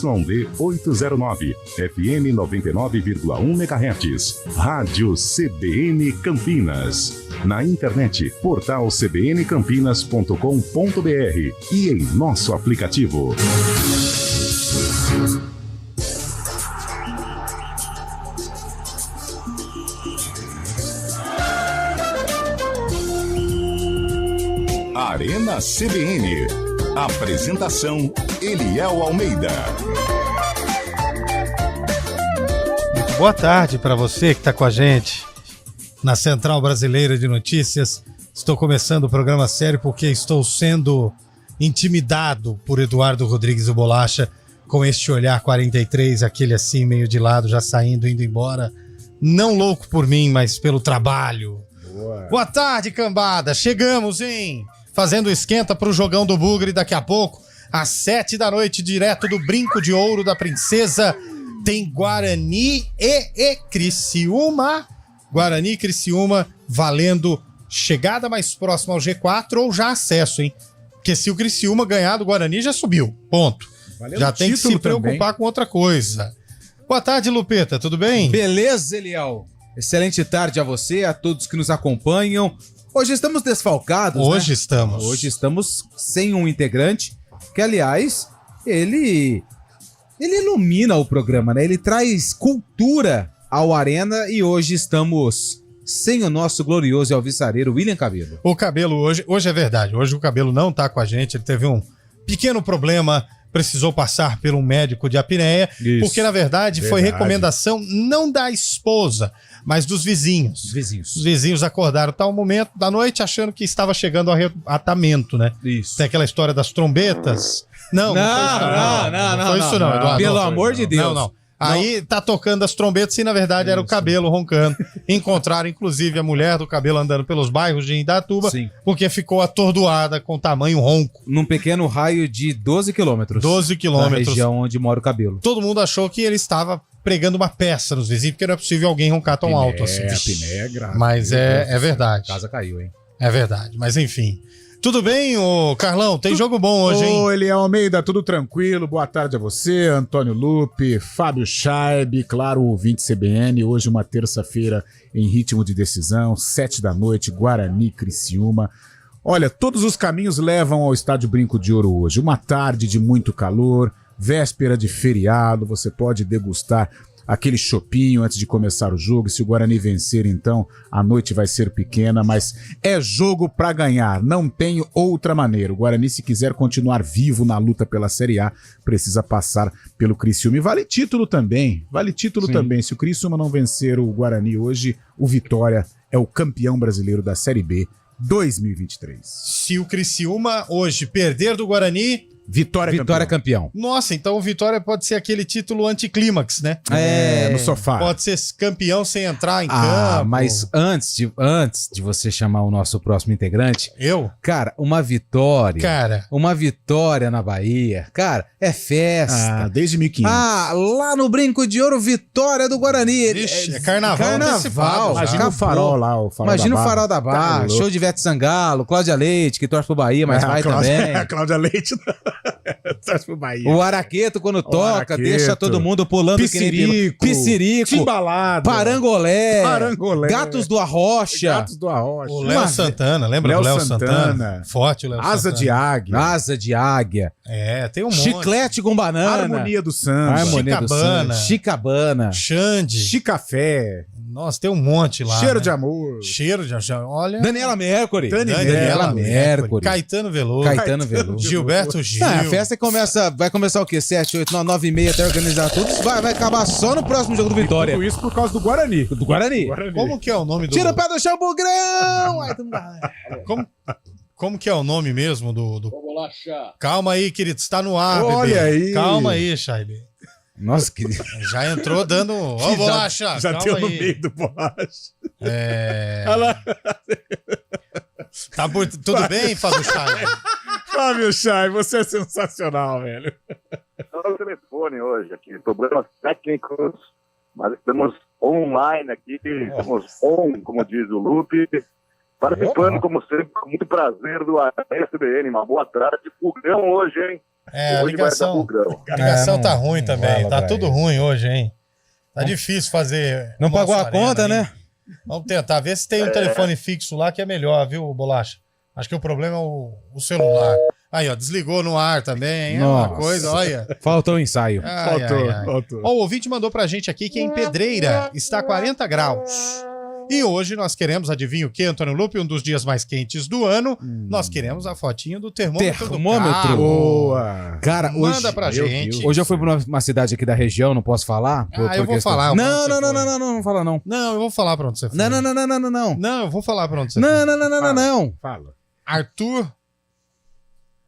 ZYD 809, FM 99,1 MHz. Rádio CBN Campinas. Na internet, portal cbncampinas.com.br e em nosso aplicativo. Arena CBN. Apresentação: Eliel Almeida. Muito boa tarde para você que está com a gente na Central Brasileira de Notícias. Estou começando o programa sério porque estou sendo intimidado por Eduardo Rodrigues o Bolacha com este olhar 43, aquele assim meio de lado, já saindo, indo embora. Não louco por mim, mas pelo trabalho. Boa tarde, cambada. Chegamos, hein? Fazendo esquenta pro jogão do Bugre daqui a pouco, às 7 da noite, direto do Brinco de Ouro da Princesa, tem Guarani e Criciúma. Guarani e Criciúma valendo chegada mais próxima ao G4 ou já acesso, hein? Porque se o Criciúma ganhar do Guarani, já subiu. Ponto. Valendo, já tem que se preocupar também com outra coisa. Boa tarde, Lupeta, tudo bem? Beleza, Eliel. Excelente tarde a você, a todos que nos acompanham. Hoje estamos desfalcados, Hoje né? estamos. Hoje estamos sem um integrante, que aliás, ele ilumina o programa, né? Ele traz cultura ao Arena e hoje estamos sem o nosso glorioso e alvissareiro William Cabelo. O Cabelo hoje é verdade, hoje o Cabelo não tá com a gente, ele teve um pequeno problema, precisou passar por um médico de apneia, porque na verdade foi recomendação não da esposa, mas dos vizinhos. Os vizinhos acordaram tal momento da noite achando que estava chegando ao arrebatamento, né? Isso. Tem aquela história das trombetas. Não foi isso não, Eduardo. Pelo amor de Deus. Não. Aí tá tocando as trombetas e na verdade era o Cabelo roncando. Encontraram inclusive a mulher do Cabelo andando pelos bairros de Indaiatuba, porque ficou atordoada com tamanho ronco. Num pequeno raio de 12 quilômetros. 12 quilômetros. Da região onde mora o Cabelo. Todo mundo achou que ele estava pregando uma peça nos vizinhos, porque não é possível alguém roncar tão alto assim. A piné é grave. Mas é verdade. A casa caiu, hein? É verdade, mas enfim. Tudo bem, ô Carlão? Tem jogo bom hoje, hein? Ô, Eliel Almeida, tudo tranquilo? Boa tarde a você, Antônio Lupe, Fábio Chaib, claro, o ouvinte CBN. Hoje uma terça-feira em ritmo de decisão, 7 da noite, Guarani, Criciúma. Olha, todos os caminhos levam ao Estádio Brinco de Ouro hoje. Uma tarde de muito calor, véspera de feriado, você pode degustar aquele chopinho antes de começar o jogo. Se o Guarani vencer, então, a noite vai ser pequena, mas é jogo pra ganhar, não tem outra maneira. O Guarani, se quiser continuar vivo na luta pela Série A, precisa passar pelo Criciúma. E vale título também, Se o Criciúma não vencer o Guarani hoje, o Vitória é o campeão brasileiro da Série B 2023. Se o Criciúma hoje perder do Guarani... Vitória campeão. Nossa, então o Vitória pode ser aquele título anticlímax, né? No sofá. Pode ser campeão sem entrar em campo. Mas antes de você chamar o nosso próximo integrante... Eu? Cara, uma vitória na Bahia. Cara, é festa. Desde 1500. Lá no Brinco de Ouro, vitória do Guarani. Ixi, é carnaval. Imagina o farol lá, o farol Imagina da o farol da Barra, show de Ivete Sangalo, Cláudia Leite, que torce pro Bahia, mas vai também. A Cláudia Leite... Torce pro Bahia. O Araqueto, quando toca, deixa todo mundo pulando. Piscirico. Timbalada. Parangolé. Gatos do Arrocha. O Léo Santana, lembra do Léo Santana? Forte o Léo Santana. Asa de águia. Tem um monte. Chiclete com banana. Harmonia do Samba. Chicabana. Xande. Chicafé. Nossa, tem um monte lá. Cheiro de amor. Olha. Daniela Mercury. Caetano Veloso. Gilberto Gil. A festa vai começar o quê? 7, 8, 9, 9 e meia até organizar tudo. Vai acabar só no próximo jogo do Vitória. Tudo isso por causa do Guarani. Como que é o nome do... Tira o pé do chão, Bugrão! Como que é o nome mesmo do... Bolacha. Calma aí, querido. Está no ar, bebê. Olha aí. Calma aí, Chaibe. Nossa, que... Já entrou dando... Ó, Bolacha, já calma deu aí. no meio do Bolacha. Olha lá. Tudo bem, Fábio Chay? Fábio Chay, você é sensacional, velho. Estou no telefone hoje aqui, problemas técnicos, mas estamos online aqui, estamos on, como diz o Lupe, Participando, como sempre, com muito prazer do SBN. Uma boa tarde. Fogão hoje, hein? É, a Hoje vai dar ligação fogão. tá ruim também. fala Tá pra tudo ele. ruim hoje, hein? Tá difícil fazer. Não nossa pagou a arena conta, aí. né? Vamos tentar ver se tem um telefone fixo lá que é melhor, viu, Bolacha? Acho que o problema é o celular. Aí, ó, desligou no ar também. É uma Nossa. coisa, olha. Faltou o ensaio. Faltou. Ó, o ouvinte mandou pra gente aqui que em Pedreira está 40 graus. E hoje nós queremos, adivinha o que, Antônio Lupe? Um dos dias mais quentes do ano. Nós queremos a fotinha do termômetro. Termômetro? Do carro. Boa. Cara, Manda hoje, pra gente. hoje eu fui pra uma cidade aqui da região, não posso falar? Eu vou falar. Não, não fala não. Não, eu vou falar pra onde você foi. Não. Não, eu vou falar pra onde você Não. Fala. Arthur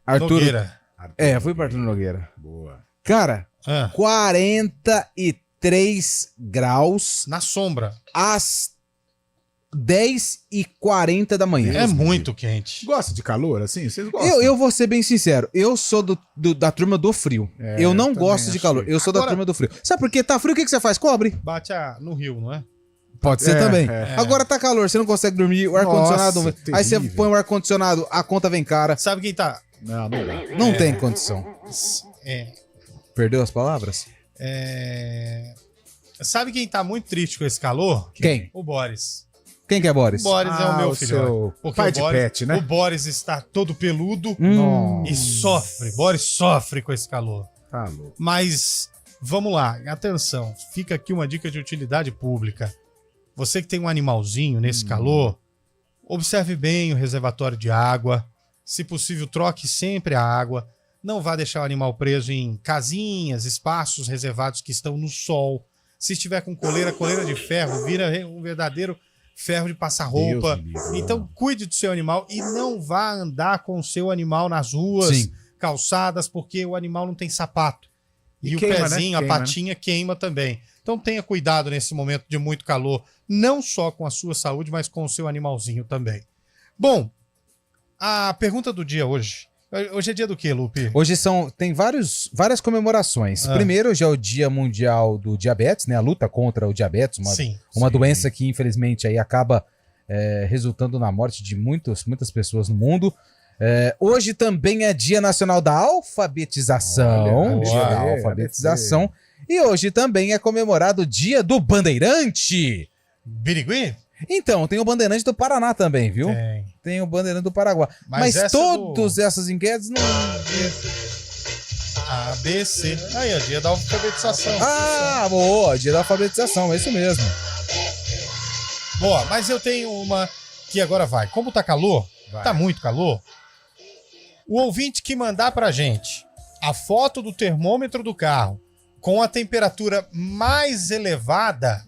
Arthur. Nogueira. É, fui pra Arthur Nogueira. Boa. Cara, Ah, 43 graus na sombra. às 10h40 da manhã. É muito quente. Gosta de calor, assim? Vocês gostam? Eu vou ser bem sincero, eu sou da turma do frio. Eu não também gosto de acho calor, que- eu sou da Agora- turma do frio. Sabe por quê? Tá frio, o que que você faz? Cobre. Bate no rio, não é? Pode ser também. é. Agora tá calor, você não consegue dormir, o ar-condicionado... Nossa, Aí você terrível. põe o ar-condicionado, a conta vem cara. Sabe quem tá? Não dá. Não tem condição. É, Perdeu as palavras? sabe quem tá muito triste com esse calor? Quem? O Boris. Quem que é Boris? O Boris é o meu filho. seu pai de pet, né? O Boris está todo peludo Nossa. e sofre. Boris sofre com esse calor. Tá louco. Mas vamos lá, atenção. Fica aqui uma dica de utilidade pública. Você que tem um animalzinho nesse calor, observe bem o reservatório de água. Se possível, troque sempre a água. Não vá deixar o animal preso em casinhas, espaços reservados que estão no sol. Se estiver com coleira de ferro, vira um verdadeiro ferro de passar roupa. Deus me livre. Então, cuide do seu animal e não vá andar com o seu animal nas ruas, Sim. calçadas, porque o animal não tem sapato. E o queima, né? pezinho, a Queima, patinha queima também. Então tenha cuidado nesse momento de muito calor, não só com a sua saúde, mas com o seu animalzinho também. Bom, a pergunta do dia hoje. Hoje é dia do quê, Lupe? Hoje tem várias comemorações. Ah. Primeiro, hoje é o Dia Mundial do Diabetes, né? A luta contra o diabetes, uma doença que infelizmente aí acaba resultando na morte de muitas pessoas no mundo. Hoje também é Dia Nacional da Alfabetização. Olha, Dia da boa. Alfabetização. E hoje também é comemorado o Dia do Bandeirante. Birigui? Então, tem o Bandeirante do Paraná também, viu? Tem. Tem o Bandeirante do Paraguai. Mas Mas essa todas essas enquetes não... A, B, C. Aí, ó, dia da alfabetização. Ah, boa, Dia da Alfabetização, é isso mesmo. Boa, mas eu tenho uma que agora vai. Como tá calor, tá muito calor, o ouvinte que mandar pra gente a foto do termômetro do carro com a temperatura mais elevada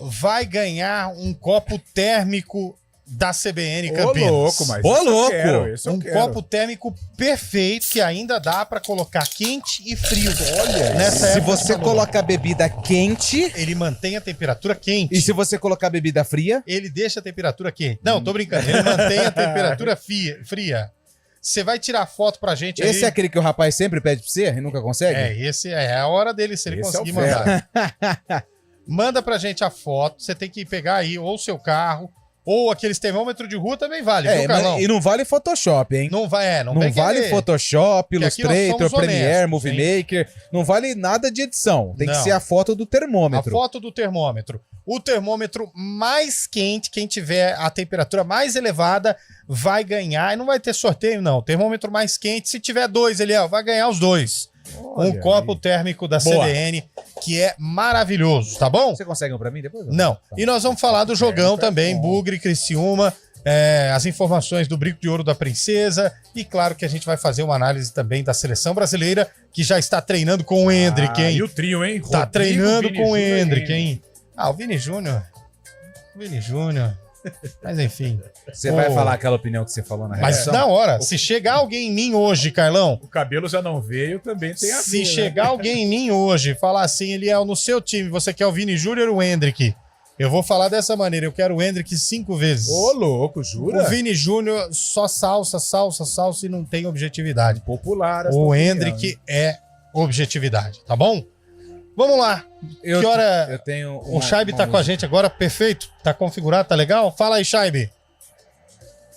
vai ganhar um copo térmico da CBN Campinas. Ô, louco, mas Ô, isso eu louco! quero, isso eu Um quero. copo térmico perfeito que ainda dá pra colocar quente e frio. Olha, nessa Se época você de calor. colocar bebida quente Ele mantém a temperatura quente. e se você colocar bebida fria, Ele deixa a temperatura quente. Não, tô brincando. Ele mantém a temperatura fria. Você vai tirar foto pra gente aí. esse é aquele que o rapaz sempre pede pra você e nunca consegue? Esse é a hora dele, se ele Esse é o conseguir fera. mandar. Manda pra gente a foto. Você tem que pegar aí ou o seu carro, ou aqueles termômetros de rua também vale, viu, Carlão? e não vale Photoshop, hein? Não vai, Não vem vale querer. Photoshop, Que aqui nós Illustrator, somos Premiere, honestos, Movie Maker. Não vale nada de edição. Tem que Não. ser a foto do A termômetro. foto do termômetro. O termômetro mais quente, quem tiver a temperatura mais elevada, vai ganhar. E não vai ter sorteio, não. O termômetro mais quente, se tiver dois, ele vai ganhar os dois. Olha Um copo aí. térmico da Boa. CBN, que é maravilhoso, tá bom? Você consegue um pra mim depois? Não. Tá. E nós vamos falar do jogão também, bom. Bugre, Criciúma, as informações do Brinco de Ouro da Princesa e claro que a gente vai fazer uma análise também da seleção brasileira que já está treinando com o Hendrick, hein? E o trio, hein? Tá Rodrigo, treinando Vini com o Júnior e Hendrick, hein? Ah, o Vini Júnior. Mas enfim. Você vai Ô. falar aquela opinião que você falou na Mas redação? na hora, se chegar alguém em mim hoje, Carlão, O cabelo já não veio, também tem a se ver, né? chegar alguém em mim hoje e falar assim, Eliel, no seu time, você quer o Vini Júnior ou o Hendrick? Eu vou falar dessa maneira, eu quero o Hendrick 5 vezes. Ô, louco, jura? O Vini Júnior só salsa e não tem objetividade. Popular. essa O opinião, Hendrick hein? é objetividade, tá bom? Vamos lá. Eu Que hora tenho o Shaibe tá com a gente agora? Perfeito? Tá configurado? Tá legal? Fala aí, Shaibe.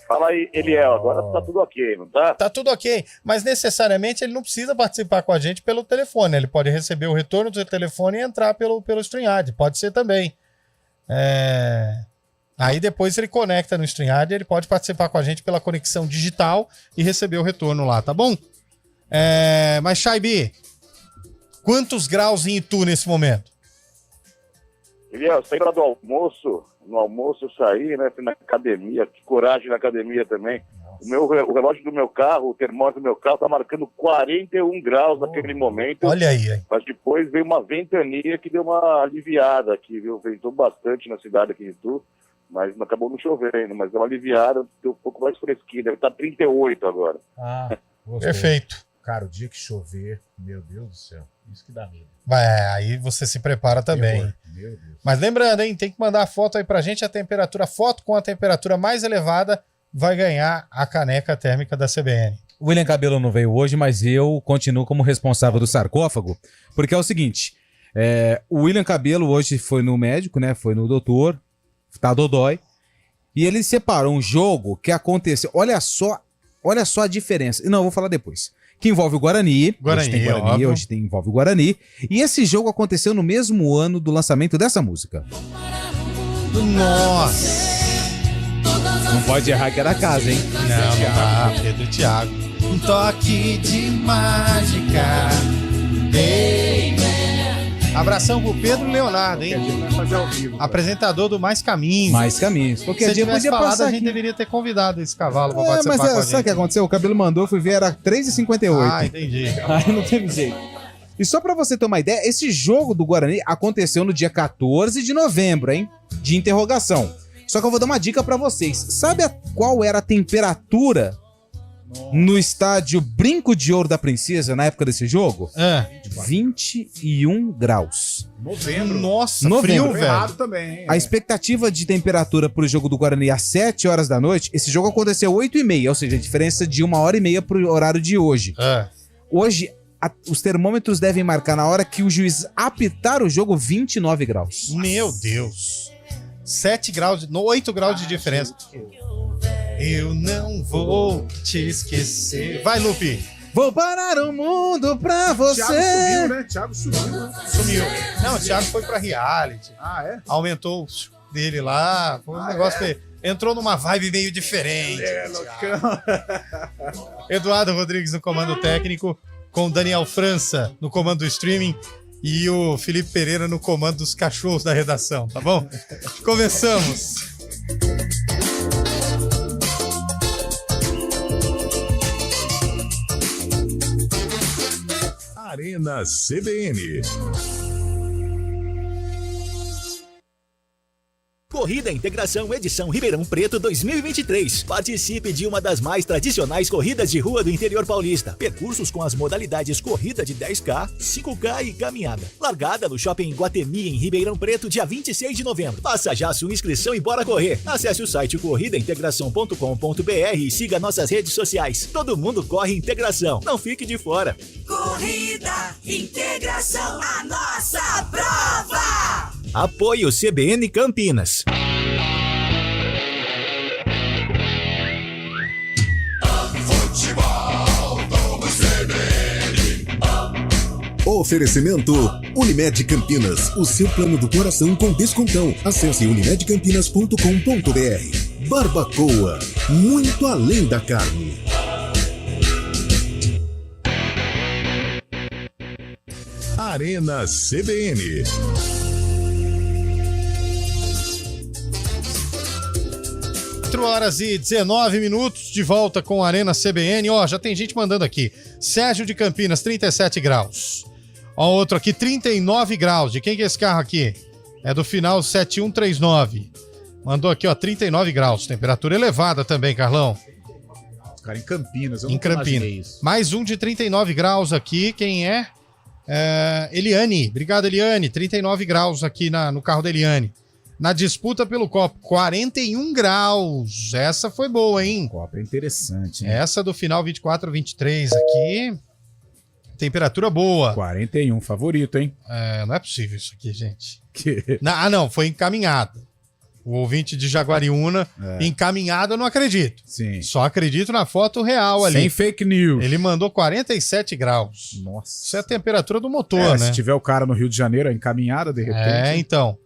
Fala aí, Eliel, agora tá tudo ok, não tá? Tá tudo ok, mas necessariamente ele não precisa participar com a gente pelo telefone. Ele pode receber o retorno do seu telefone e entrar pelo StreamYard. Pode ser também. Aí depois ele conecta no StreamYard e ele pode participar com a gente pela conexão digital e receber o retorno lá, tá bom? Mas, Shaibi, quantos graus em Itu nesse momento? Eliel, eu saí lá do almoço, no almoço eu saí, né, fui na academia, que coragem na academia também. O relógio do meu carro, o termômetro do meu carro tá marcando 41 graus naquele momento. Olha aí, hein? Mas depois veio uma ventania que deu uma aliviada aqui, viu? Ventou bastante na cidade aqui em Itu, mas acabou não chovendo, mas deu uma aliviada, deu um pouco mais fresquinho, deve estar 38 agora. Gostei. Perfeito. Cara, o dia que chover, meu Deus do céu, isso que dá medo. Aí você se prepara também. Meu Deus. Mas lembrando, hein, tem que mandar a foto aí pra gente, a foto com a temperatura mais elevada vai ganhar a caneca térmica da CBN. O William Cabelo não veio hoje, mas eu continuo como responsável do sarcófago, porque é o seguinte, o William Cabelo hoje foi no médico, né, foi no doutor, tá dodói, e ele separou um jogo que aconteceu, olha só a diferença, não, eu vou falar depois, que envolve o Guarani, hoje envolve o Guarani, e esse jogo aconteceu no mesmo ano do lançamento dessa música. Nossa! Não pode errar que é da casa, hein? Não dá, Pedro e Thiago. Um toque de mágica. Abração pro Pedro Leonardo, hein? Apresentador do Mais Caminhos. Mais Caminhos. Qualquer dia podia falado, passar a gente aqui. deveria ter convidado esse cavalo pra participar com a gente. Sabe o que aconteceu? O Cabelo mandou, fui ver, era 3h58. Entendi. Aí não teve jeito. E só pra você ter uma ideia, esse jogo do Guarani aconteceu no dia 14 de novembro, hein? De interrogação. Só que eu vou dar uma dica pra vocês. Sabe qual era a temperatura no estádio Brinco de Ouro da Princesa na época desse jogo? 21 graus. Novembro. Nossa, Novembro. frio, velho. Errado também. A expectativa de temperatura pro jogo do Guarani às 7 horas da noite, esse jogo aconteceu 8h30, ou seja, a diferença de 1h30 pro horário de hoje. Hoje, os termômetros devem marcar na hora que o juiz apitar o jogo 29 graus. Meu Deus. 7 graus, 8 graus de diferença. Eu não vou te esquecer. Vai, Lupe. Vou parar o mundo pra você. Thiago sumiu, né? Thiago sumiu. Não, o Thiago foi pra reality. É? Aumentou o dele lá. Foi um negócio que entrou numa vibe meio diferente. Loucão. Eduardo Rodrigues no comando técnico, com o Daniel França no comando do streaming e o Felipe Pereira no comando dos cachorros da redação, tá bom? Começamos. Arena CBN. Corrida Integração Edição Ribeirão Preto 2023. Participe de uma das mais tradicionais corridas de rua do interior paulista. Percursos com as modalidades corrida de 10K, 5K e caminhada. Largada no Shopping Guatemi em Ribeirão Preto, dia 26 de novembro. Faça já sua inscrição e bora correr. Acesse o site corridaintegração.com.br e siga nossas redes sociais. Todo mundo corre integração. Não fique de fora. Corrida Integração, a nossa prova! Apoio CBN Campinas. Oferecimento Unimed Campinas, o seu plano do coração com descontão. Acesse unimedcampinas.com.br. Barbacoa, muito além da carne. Arena CBN. Horas e 19 minutos, de volta com a Arena CBN. Já tem gente mandando aqui. Sérgio de Campinas, 37 graus. Outro aqui, 39 graus. De quem que é esse carro aqui? É do final 7139. Mandou aqui, 39 graus. Temperatura elevada também, Carlão. Cara, em Campinas, eu em nunca Campinas. imaginei isso. Mais um de 39 graus aqui. Quem é? Eliane. Obrigado, Eliane. 39 graus aqui no carro da Eliane. Na disputa pelo copo, 41 graus. Essa foi boa, hein? Copa é interessante, hein? Essa do final 24-23 aqui. Temperatura boa. 41, favorito, hein? Não é possível isso aqui, gente. Que? Não, foi encaminhada. O ouvinte de Jaguariúna, encaminhado, eu não acredito. Sim. Só acredito na foto real ali. Sem fake news. Ele mandou 47 graus. Nossa. Isso é a temperatura do motor, né? Se tiver o cara no Rio de Janeiro, a encaminhada, de repente. Então.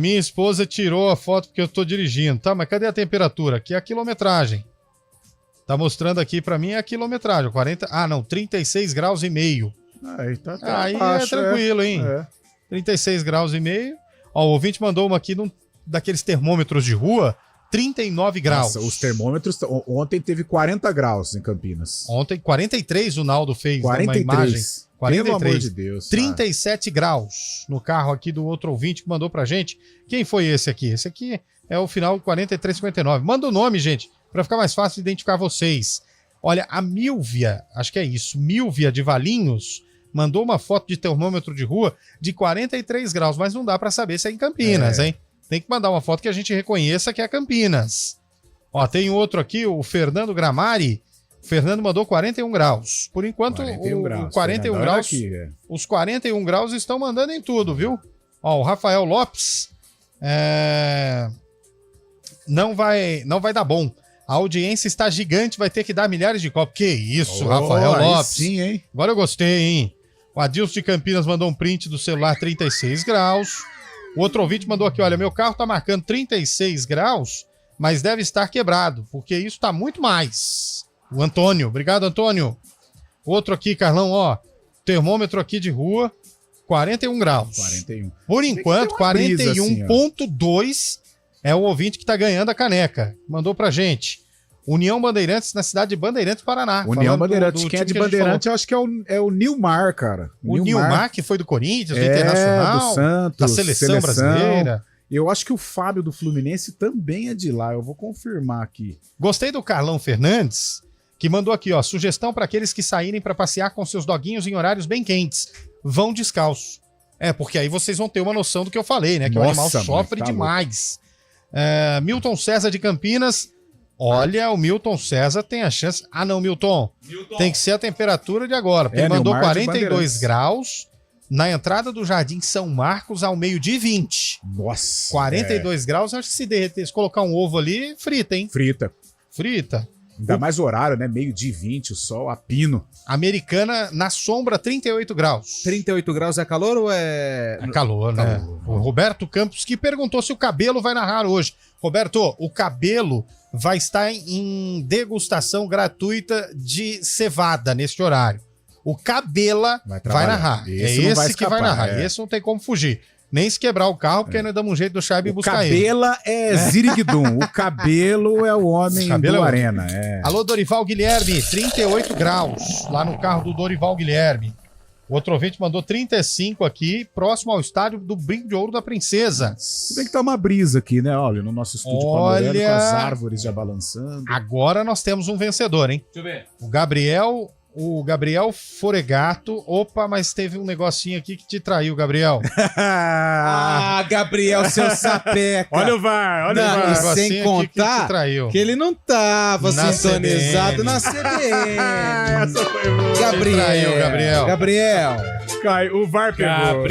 Minha esposa tirou a foto porque eu tô dirigindo, tá? Mas cadê a temperatura? Aqui é a quilometragem. Tá mostrando aqui pra mim a quilometragem. 36 graus e meio. Aí tá Aí baixo, é tranquilo, hein? 36 graus e meio. Ó, o ouvinte mandou uma aqui daqueles termômetros de rua, 39 graus. Nossa, os termômetros... Ontem teve 40 graus em Campinas. Ontem, 43 o Naldo fez 43. uma imagem. 43. Pelo amor de Deus. 37 graus no carro aqui do outro ouvinte que mandou pra gente. Quem foi esse aqui? Esse aqui é o final 4359. Manda o nome, gente, pra ficar mais fácil de identificar vocês. Olha, a Milvia, acho que é isso, Milvia de Valinhos, mandou uma foto de termômetro de rua de 43 graus, mas não dá pra saber se é em Campinas, hein? Tem que mandar uma foto que a gente reconheça que é Campinas. Ó, tem outro aqui, o Fernando Gramari. O Fernando mandou 41 graus. Por enquanto, 41 graus, aqui, os 41 graus estão mandando em tudo, viu? Ó, o Rafael Lopes não vai dar bom. A audiência está gigante, vai ter que dar milhares de copos. Que isso, Rafael Lopes. Sim, hein? Agora eu gostei, hein? O Adilson de Campinas mandou um print do celular 36 graus. O outro ouvinte mandou aqui, olha, meu carro tá marcando 36 graus, mas deve estar quebrado, porque isso tá muito mais. O Antônio, obrigado, Antônio. Outro aqui, Carlão, ó, termômetro aqui de rua, 41 graus. 41. Por enquanto, 41,2 é o ouvinte que tá ganhando a caneca. Mandou pra gente. União Bandeirantes, na cidade de Bandeirantes, Paraná. União Bandeirantes. Do Quem é de time que a gente Bandeirantes, eu acho que é o Nilmar, cara. O Nilmar, que foi do Corinthians, do Internacional, do Santos, da seleção brasileira. Eu acho que o Fábio do Fluminense também é de lá. Eu vou confirmar aqui. Gostei do Carlão Fernandes, que mandou aqui, ó, sugestão para aqueles que saírem para passear com seus doguinhos em horários bem quentes. Vão descalço. Porque aí vocês vão ter uma noção do que eu falei, né? Que o animal sofre demais. Milton César de Campinas. Olha, o Milton César tem a chance... Ah, não, Milton. Tem que ser a temperatura de agora. Porque ele mandou 42 graus na entrada do Jardim São Marcos ao meio-dia e 20. Nossa. 42 graus, acho que se derreter, se colocar um ovo ali, frita, hein? Frita. Ainda mais horário, né? Meio-dia e 20, o sol a pino. Americana, na sombra, 38 graus. 38 graus é calor ou é... É calor, né? O Roberto Campos que perguntou se o Cabelo vai narrar hoje. Roberto, o Cabelo vai estar em degustação gratuita de cevada neste horário. O Cabela vai narrar. Esse é não esse que vai narrar. Esse não tem como fugir. Nem se quebrar o carro, porque nós damos um jeito do Chaibe buscar ele. O Cabela é Ziriguidum. O Cabelo é o homem do Arena. Alô, Dorival Guilherme, 38 graus lá no carro do Dorival Guilherme. O outro ouvinte mandou 35 aqui, próximo ao estádio do Brinco de Ouro da Princesa. Se bem que tá uma brisa aqui, né? Olha, no nosso estúdio panorâmico, com as árvores já balançando. Agora nós temos um vencedor, hein? Deixa eu ver. O Gabriel Foregato. Opa, mas teve um negocinho aqui que te traiu, Gabriel. Gabriel, seu sapeca. Olha o VAR, olha o VAR. E sem contar que ele não tava sintonizado na CBN. Gabriel. Cai, o VAR pegou.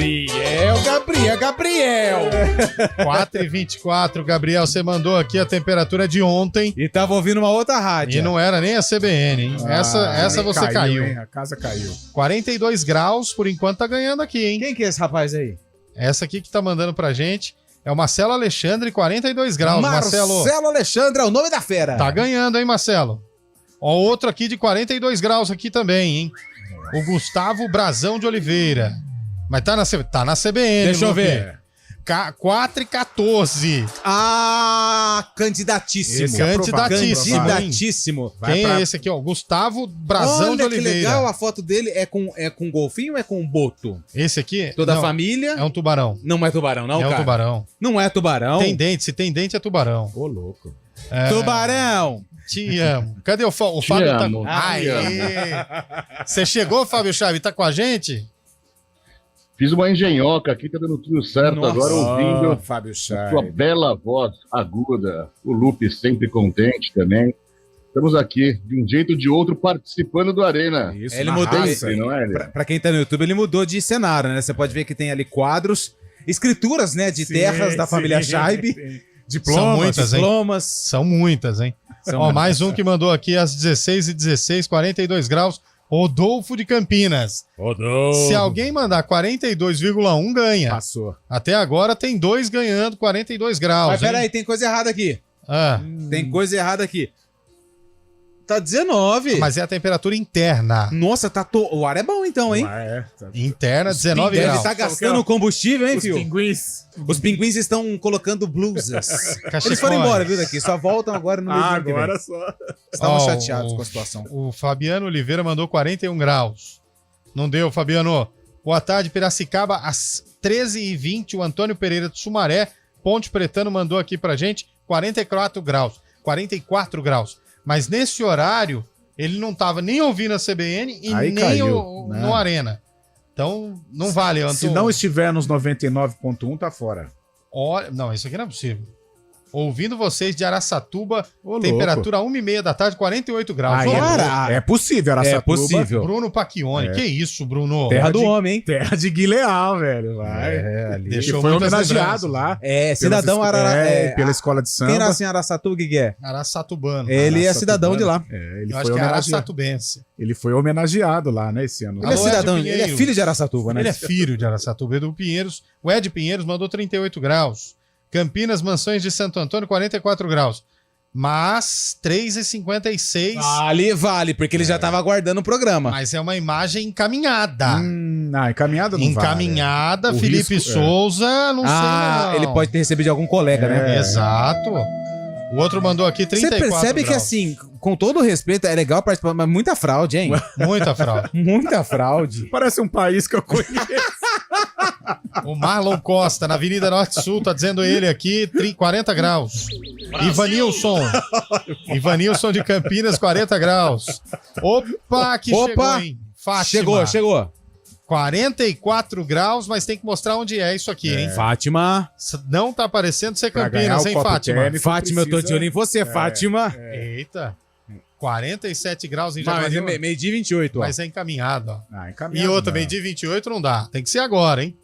Gabriel. 4h24, Gabriel, você mandou aqui a temperatura de ontem. E tava ouvindo uma outra rádio. E não era nem a CBN, hein? Essa você caiu. Hein? A casa caiu. 42 graus, por enquanto tá ganhando aqui, hein? Quem que é esse rapaz aí? Essa aqui que tá mandando pra gente é o Marcelo Alexandre, 42 graus. Marcelo Alexandre é o nome da fera. Tá ganhando, hein, Marcelo? Ó, outro aqui de 42 graus aqui também, hein? O Gustavo Brazão de Oliveira. Mas tá na CBN. Deixa eu ver. 4h14. Candidatíssimo. Candidatíssimo. Quem é esse aqui, ó? Gustavo Brazão de Oliveira. Que legal, a foto dele é com golfinho ou é com boto? Esse aqui? Toda a família? É um tubarão. Não é tubarão, não, cara? É um tubarão. Não é tubarão? Tem dente, se tem dente é tubarão. Ô, louco. Tubarão! Te amo. Cadê o Fábio? Você chegou, Fábio Chave? Tá com a gente? Fiz uma engenhoca aqui, tá dando tudo certo. Agora ouvindo Fábio a sua bela voz aguda, o Lupe sempre contente também. Estamos aqui, de um jeito ou de outro, participando do Arena. Isso, ele mudou isso. Não é, pra quem tá no YouTube, ele mudou de cenário, né? Você pode ver que tem ali quadros, escrituras, né, de terras da família Scheibe. São muitas, hein? Diplomas. São muitas, hein? São Ó, mais um que mandou aqui às 16h16, 42 graus. Rodolfo de Campinas. Se alguém mandar 42,1, ganha. Passou. Até agora tem 2 ganhando 42 graus. Mas peraí, hein? tem coisa errada aqui. Ah, Tem coisa errada aqui. Tá 19. mas é a temperatura interna. Nossa, o ar é bom então, hein? Interna, 19 Deve graus. estar gastando combustível, hein, Os filho? pinguins. Os pinguins estão colocando blusas. Cachecóis. Eles foram embora, viu, daqui. Só voltam agora no mês que vem. Agora só. Estavam Ó, chateados com a situação. O Fabiano Oliveira mandou 41 graus. Não deu, Fabiano. Boa tarde, Piracicaba, às 13h20. O Antônio Pereira de Sumaré, Ponte Pretano, mandou aqui pra gente 44 graus. 44 graus. Mas nesse horário, ele não tava nem ouvindo a CBN e Aí nem caiu, né? no Arena. Então, não vale, Antônio. Se não estiver nos 99,1, tá fora. Olha, não, isso aqui não é possível. Ouvindo vocês de Araçatuba, Ô, temperatura 1h30 da tarde, 48 graus. Aí Ô, é possível, Araçatuba. É possível. Bruno Pacchioni. Que isso, Bruno? Terra do homem, hein? Terra de Guileal, velho. Vai. Ali. Deixa- Que foi muitas homenageado lembranças. lá. É, cidadão pela escola de samba. Quem nasce em Araçatuba, o que é? Araçatubano. Ele é cidadão de lá. Ele Eu acho foi que é homenageado. araçatubense. Ele foi homenageado lá, né, esse ano. Ele é Alô, cidadão, Ed ele é Pinheiro. filho de Araçatuba, né? Ele é filho de Araçatuba, Edu Pinheiros. O Ed Pinheiros mandou 38 graus. Campinas, Mansões de Santo Antônio, 44 graus. Mas 3h56. Vale, porque ele já tava aguardando o programa. Mas é uma imagem encaminhada. Encaminhada não Encaminhada, vale. O Felipe risco, Souza, não sei não. Ele pode ter recebido de algum colega, né? Exato. O outro mandou aqui Você 34 percebe que, graus. assim, com todo respeito, é legal participar, mas muita fraude, hein? Muita fraude. Muita fraude. Parece um país que eu conheço. O Marlon Costa, na Avenida Norte Sul, tá dizendo ele aqui, 40 graus. Ivanilson de Campinas, 40 graus. Opa, que chegou, hein? Fátima. Chegou. 44 graus, mas tem que mostrar onde é isso aqui, hein? Fátima. Não tá parecendo ser Pra ganhar Campinas, o hein, copo Fátima? térmico, Fátima, eu tô precisa- de olho em você, Fátima. Eita. 47 graus em Mas é Jaguariúna. meio-dia 28, ó. Mas é encaminhado, ó. Encaminhado, E outra, não. meio-dia 28 não dá. Tem que ser agora, hein?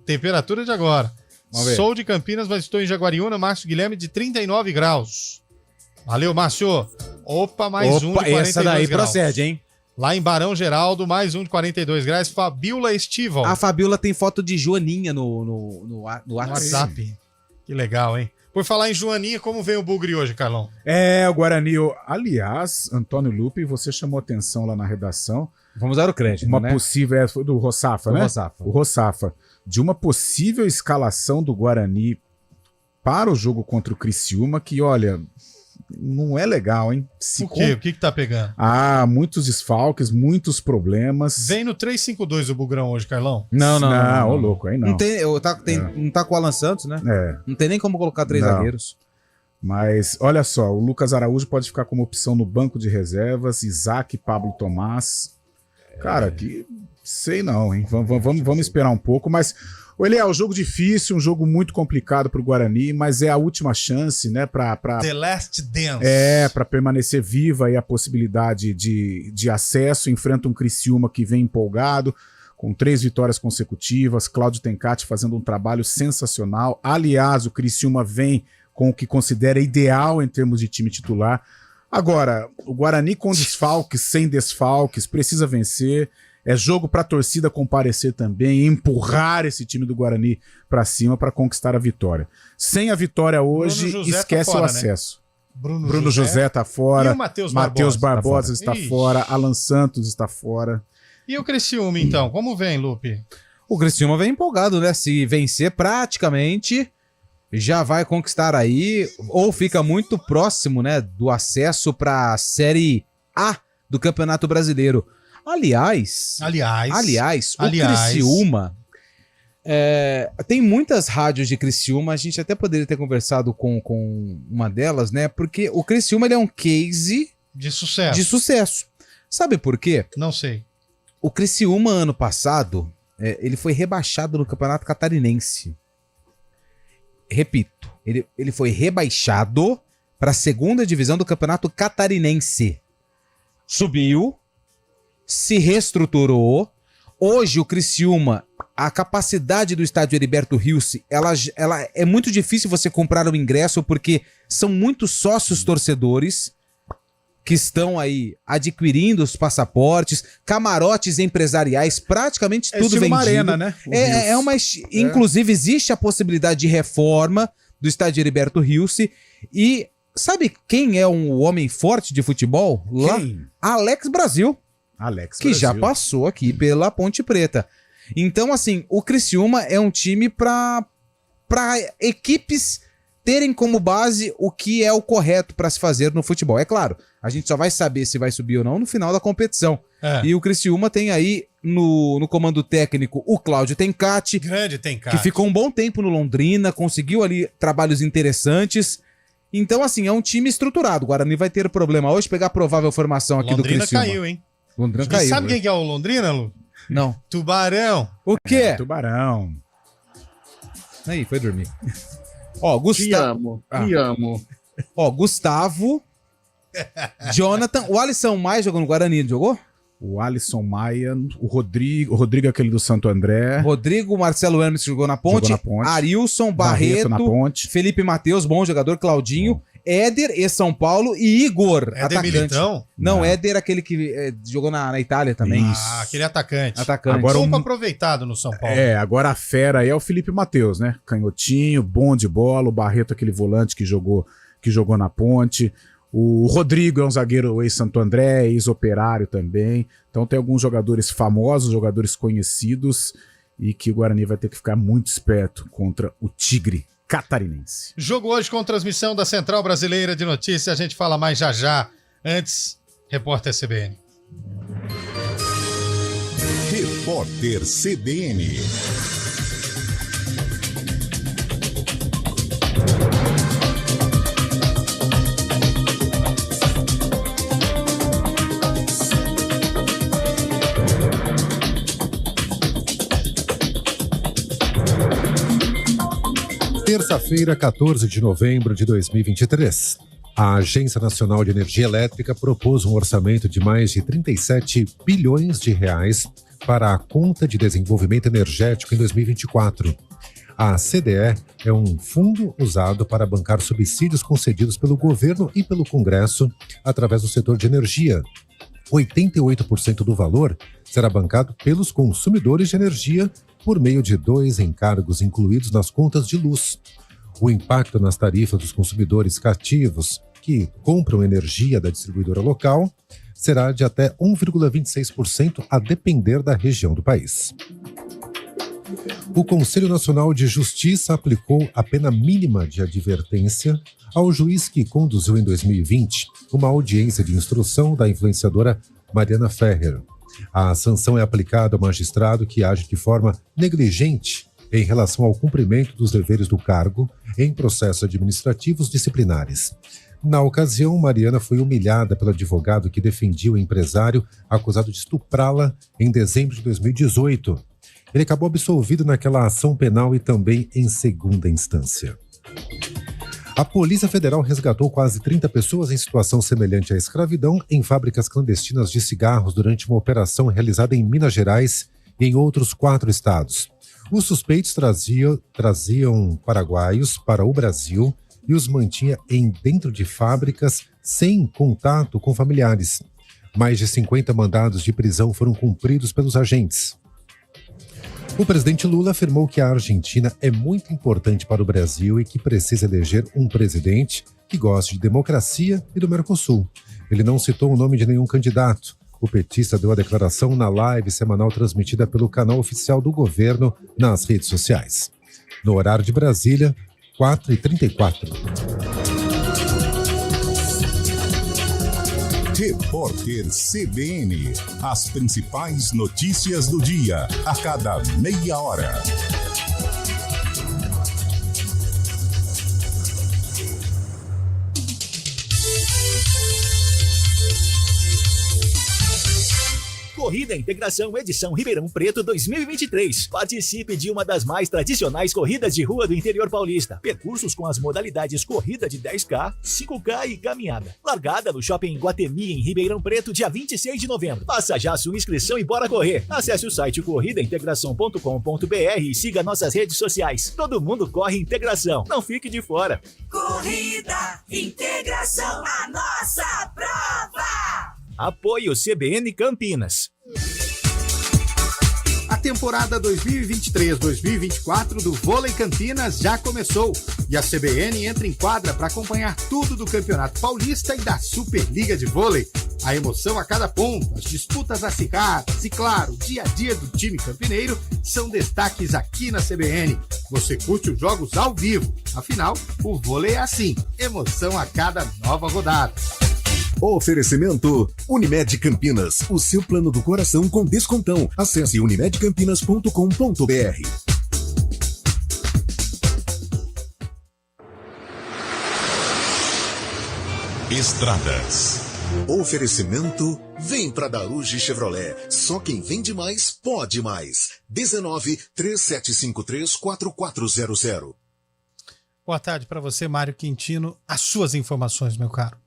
Temperatura de agora. Vamos ver. Sou de Campinas, mas estou em Jaguariúna. Márcio Guilherme de 39 graus. Valeu, Márcio. Opa, mais um de 42 essa daí graus. procede, hein? Lá em Barão Geraldo, mais um de 42 graus. Fabiola Estival. A Fabiola tem foto de Joaninha no no WhatsApp. WhatsApp. Que legal, hein? Por falar em Joaninha, como vem o Bugre hoje, Carlão? O Guarani. Aliás, Antônio Lupe, você chamou atenção lá na redação. Vamos dar o crédito, Uma né? possível. Foi do Rossafa, Do né? Rossafa. O Rossafa. De uma possível escalação do Guarani para o jogo contra o Criciúma, que, olha, não é legal, hein? O quê? O que tá pegando? Muitos desfalques, muitos problemas. Vem no 352 o Bugrão hoje, Carlão. Não. Ô louco, aí não. Não tá com o Alan Santos, né? É. Não tem nem como colocar 3 Não. zagueiros. Mas, olha só, o Lucas Araújo pode ficar como opção no banco de reservas, Isaac e Pablo Tomás. Cara, que sei não, hein? Vamos esperar um pouco, mas é um jogo difícil, um jogo muito complicado pro Guarani, mas é a última chance, né, pra The Last Dance. para permanecer viva aí a possibilidade de acesso. Enfrenta um Criciúma que vem empolgado, com 3 vitórias consecutivas, Cláudio Tencati fazendo um trabalho sensacional. Aliás, o Criciúma vem com o que considera ideal em termos de time titular. Agora, o Guarani com desfalques, sem desfalques, precisa vencer. É jogo para a torcida comparecer também, empurrar esse time do Guarani para cima para conquistar a vitória. Sem a vitória hoje, Bruno José esquece tá fora, o acesso. Né? Bruno José tá fora. E o Matheus Barbosa está Ixi. fora. Alan Santos está fora. E o Criciúma, então? Como vem, Lupe? O Criciúma vem empolgado, né? Se vencer praticamente, já vai conquistar aí, ou fica muito próximo, né, do acesso para a Série A do Campeonato Brasileiro. Aliás, o Criciúma, tem muitas rádios de Criciúma, a gente até poderia ter conversado com uma delas, né, porque o Criciúma ele é um case de sucesso. Sabe por quê? Não sei. O Criciúma, ano passado, ele foi rebaixado no Campeonato Catarinense. Repito, ele foi rebaixado para a 2ª divisão do Campeonato Catarinense. Subiu, se reestruturou. Hoje o Criciúma a capacidade do estádio Heriberto Rios, ela é muito difícil você comprar o ingresso porque são muitos sócios torcedores que estão aí adquirindo os passaportes, camarotes empresariais, praticamente tudo vendido. Uma arena, né? Inclusive existe a possibilidade de reforma do estádio Heriberto Rios e sabe quem é um homem forte de futebol? Lá? Alex Brasil. Que já passou aqui pela Ponte Preta. Então, assim, o Criciúma é um time para equipes terem como base o que é o correto para se fazer no futebol. É claro, a gente só vai saber se vai subir ou não no final da competição. E o Criciúma tem aí no comando técnico o Cláudio Tencati. Grande Tencati. Que ficou um bom tempo no Londrina, conseguiu ali trabalhos interessantes. Então, assim, é um time estruturado. O Guarani vai ter problema hoje pegar a provável formação aqui Londrina do Criciúma. Caiu, hein? Londrina E caiu. sabe quem que é o Londrina, Lu? Não. Tubarão. O quê? Tubarão. Aí, foi dormir. Ó, Gustavo. Te amo. Ó, Gustavo, Jonathan. O Alisson Maia jogou no Guarani, ele jogou? O Alisson Maia, o Rodrigo aquele do Santo André. Rodrigo, Marcelo Hermes jogou na Ponte. Arilson, Barreto na Ponte. Felipe Matheus, bom jogador, Claudinho. Éder e São Paulo e Igor, Éder atacante. Militão? Não, Éder aquele que jogou na Itália também. Ah, aquele atacante. Agora pouco aproveitado no São Paulo. Agora a fera aí é o Felipe Matheus, né? Canhotinho, bom de bola, o Barreto aquele volante que jogou na Ponte. O Rodrigo é um zagueiro ex-Santo André, ex-Operário também. Então tem alguns jogadores famosos, jogadores conhecidos e que o Guarani vai ter que ficar muito esperto contra o Tigre catarinense. Jogo hoje com transmissão da Central Brasileira de Notícias. A gente fala mais já. Antes, repórter CBN. Repórter CBN. Terça-feira, 14 de novembro de 2023. A Agência Nacional de Energia Elétrica propôs um orçamento de mais de 37 bilhões de reais para a Conta de Desenvolvimento Energético em 2024. A CDE é um fundo usado para bancar subsídios concedidos pelo governo e pelo Congresso através do setor de energia. 88% do valor será bancado pelos consumidores de energia por meio de 2 encargos incluídos nas contas de luz. O impacto nas tarifas dos consumidores cativos que compram energia da distribuidora local será de até 1,26% a depender da região do país. O Conselho Nacional de Justiça aplicou a pena mínima de advertência ao juiz que conduziu em 2020 uma audiência de instrução da influenciadora Mariana Ferrer. A sanção é aplicada ao magistrado que age de forma negligente em relação ao cumprimento dos deveres do cargo em processos administrativos disciplinares. Na ocasião, Mariana foi humilhada pelo advogado que defendia o empresário acusado de estuprá-la em dezembro de 2018. Ele acabou absolvido naquela ação penal e também em segunda instância. A Polícia Federal resgatou quase 30 pessoas em situação semelhante à escravidão em fábricas clandestinas de cigarros durante uma operação realizada em Minas Gerais e em outros 4 estados. Os suspeitos traziam paraguaios para o Brasil e os mantinha dentro de fábricas sem contato com familiares. Mais de 50 mandados de prisão foram cumpridos pelos agentes. O presidente Lula afirmou que a Argentina é muito importante para o Brasil e que precisa eleger um presidente que goste de democracia e do Mercosul. Ele não citou o nome de nenhum candidato. O petista deu a declaração na live semanal transmitida pelo canal oficial do governo nas redes sociais. No horário de Brasília, 4h34. Repórter CBN. As principais notícias do dia, a cada meia hora. Corrida Integração edição Ribeirão Preto 2023. Participe de uma das mais tradicionais corridas de rua do interior paulista. Percursos com as modalidades corrida de 10K, 5K e caminhada. Largada no Shopping Guatemi em Ribeirão Preto, dia 26 de novembro. Faça já sua inscrição e bora correr. Acesse o site corridaintegração.com.br e siga nossas redes sociais. Todo mundo corre integração. Não fique de fora. Corrida Integração, a nossa prova! Apoio CBN Campinas. A temporada 2023-2024 do Vôlei Campinas já começou e a CBN entra em quadra para acompanhar tudo do Campeonato Paulista e da Superliga de Vôlei. A emoção a cada ponto, as disputas acirradas e, claro, o dia a dia do time campineiro são destaques aqui na CBN. Você curte os jogos ao vivo, afinal, o vôlei é assim, emoção a cada nova rodada. Oferecimento Unimed Campinas, o seu plano do coração com descontão. Acesse unimedcampinas.com.br. Estradas. Oferecimento vem pra Daruge Chevrolet. Só quem vende mais pode mais. 19-3753-4400. Boa tarde para você, Mário Quintino. As suas informações, meu caro.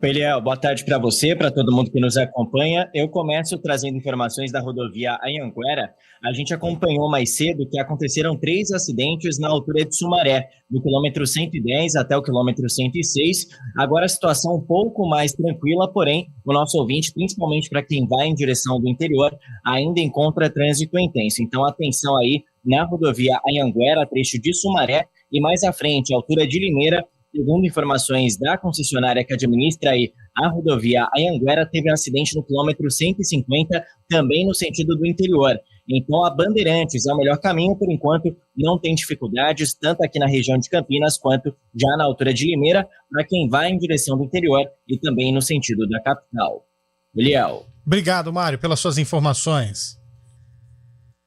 Eliel, boa tarde para você, para todo mundo que nos acompanha. Eu começo trazendo informações da rodovia Anhanguera. A gente acompanhou mais cedo que aconteceram 3 acidentes na altura de Sumaré, do quilômetro 110 até o quilômetro 106. Agora a situação um pouco mais tranquila, porém, o nosso ouvinte, principalmente para quem vai em direção do interior, ainda encontra trânsito intenso. Então, atenção aí na rodovia Anhanguera, trecho de Sumaré, e mais à frente, altura de Limeira. Segundo informações da concessionária que administra aí a rodovia Anhanguera, teve um acidente no quilômetro 150, também no sentido do interior. Então, a Bandeirantes é o melhor caminho, por enquanto, não tem dificuldades, tanto aqui na região de Campinas, quanto já na altura de Limeira, para quem vai em direção do interior e também no sentido da capital. Eliel. Obrigado, Mário, pelas suas informações.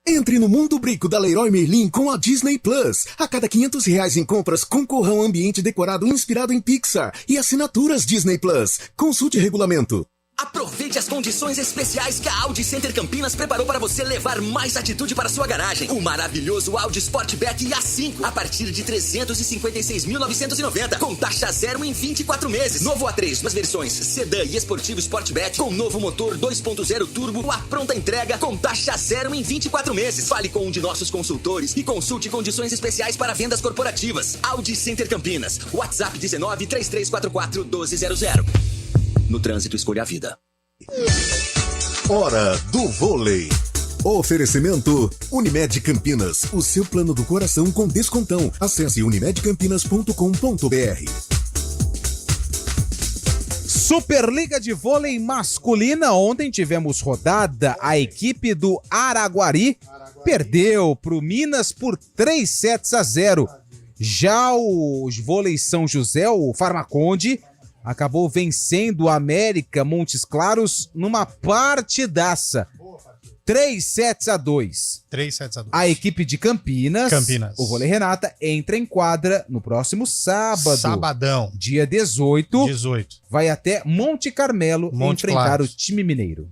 Entre no mundo brico da Leroy Merlin com a Disney Plus. A cada R$500 em compras, concorra a um ambiente decorado inspirado em Pixar e assinaturas Disney Plus. Consulte regulamento. Aproveite as condições especiais que a Audi Center Campinas preparou para você levar mais atitude para sua garagem. O maravilhoso Audi Sportback A5 a partir de 356.990 com taxa zero em 24 meses. Novo A3 nas versões sedã e esportivo Sportback com novo motor 2.0 turbo a pronta entrega com taxa zero em 24 meses. Fale com um de nossos consultores e consulte condições especiais para vendas corporativas. Audi Center Campinas. WhatsApp 19-3344-1200. No trânsito, escolha a vida. Hora do vôlei. Oferecimento Unimed Campinas, o seu plano do coração com descontão. Acesse unimedcampinas.com.br. Superliga de Vôlei Masculina. Ontem tivemos rodada. A equipe do Araguari perdeu para o Minas por 3-0. Já os vôlei São José, o Farmaconde, acabou vencendo o América Montes Claros numa partidaça. 3-2. 3-2. A equipe de Campinas, o Vôlei Renata, entra em quadra no próximo sábado. Sabadão. Dia 18. Vai até Monte Carmelo enfrentar o time mineiro.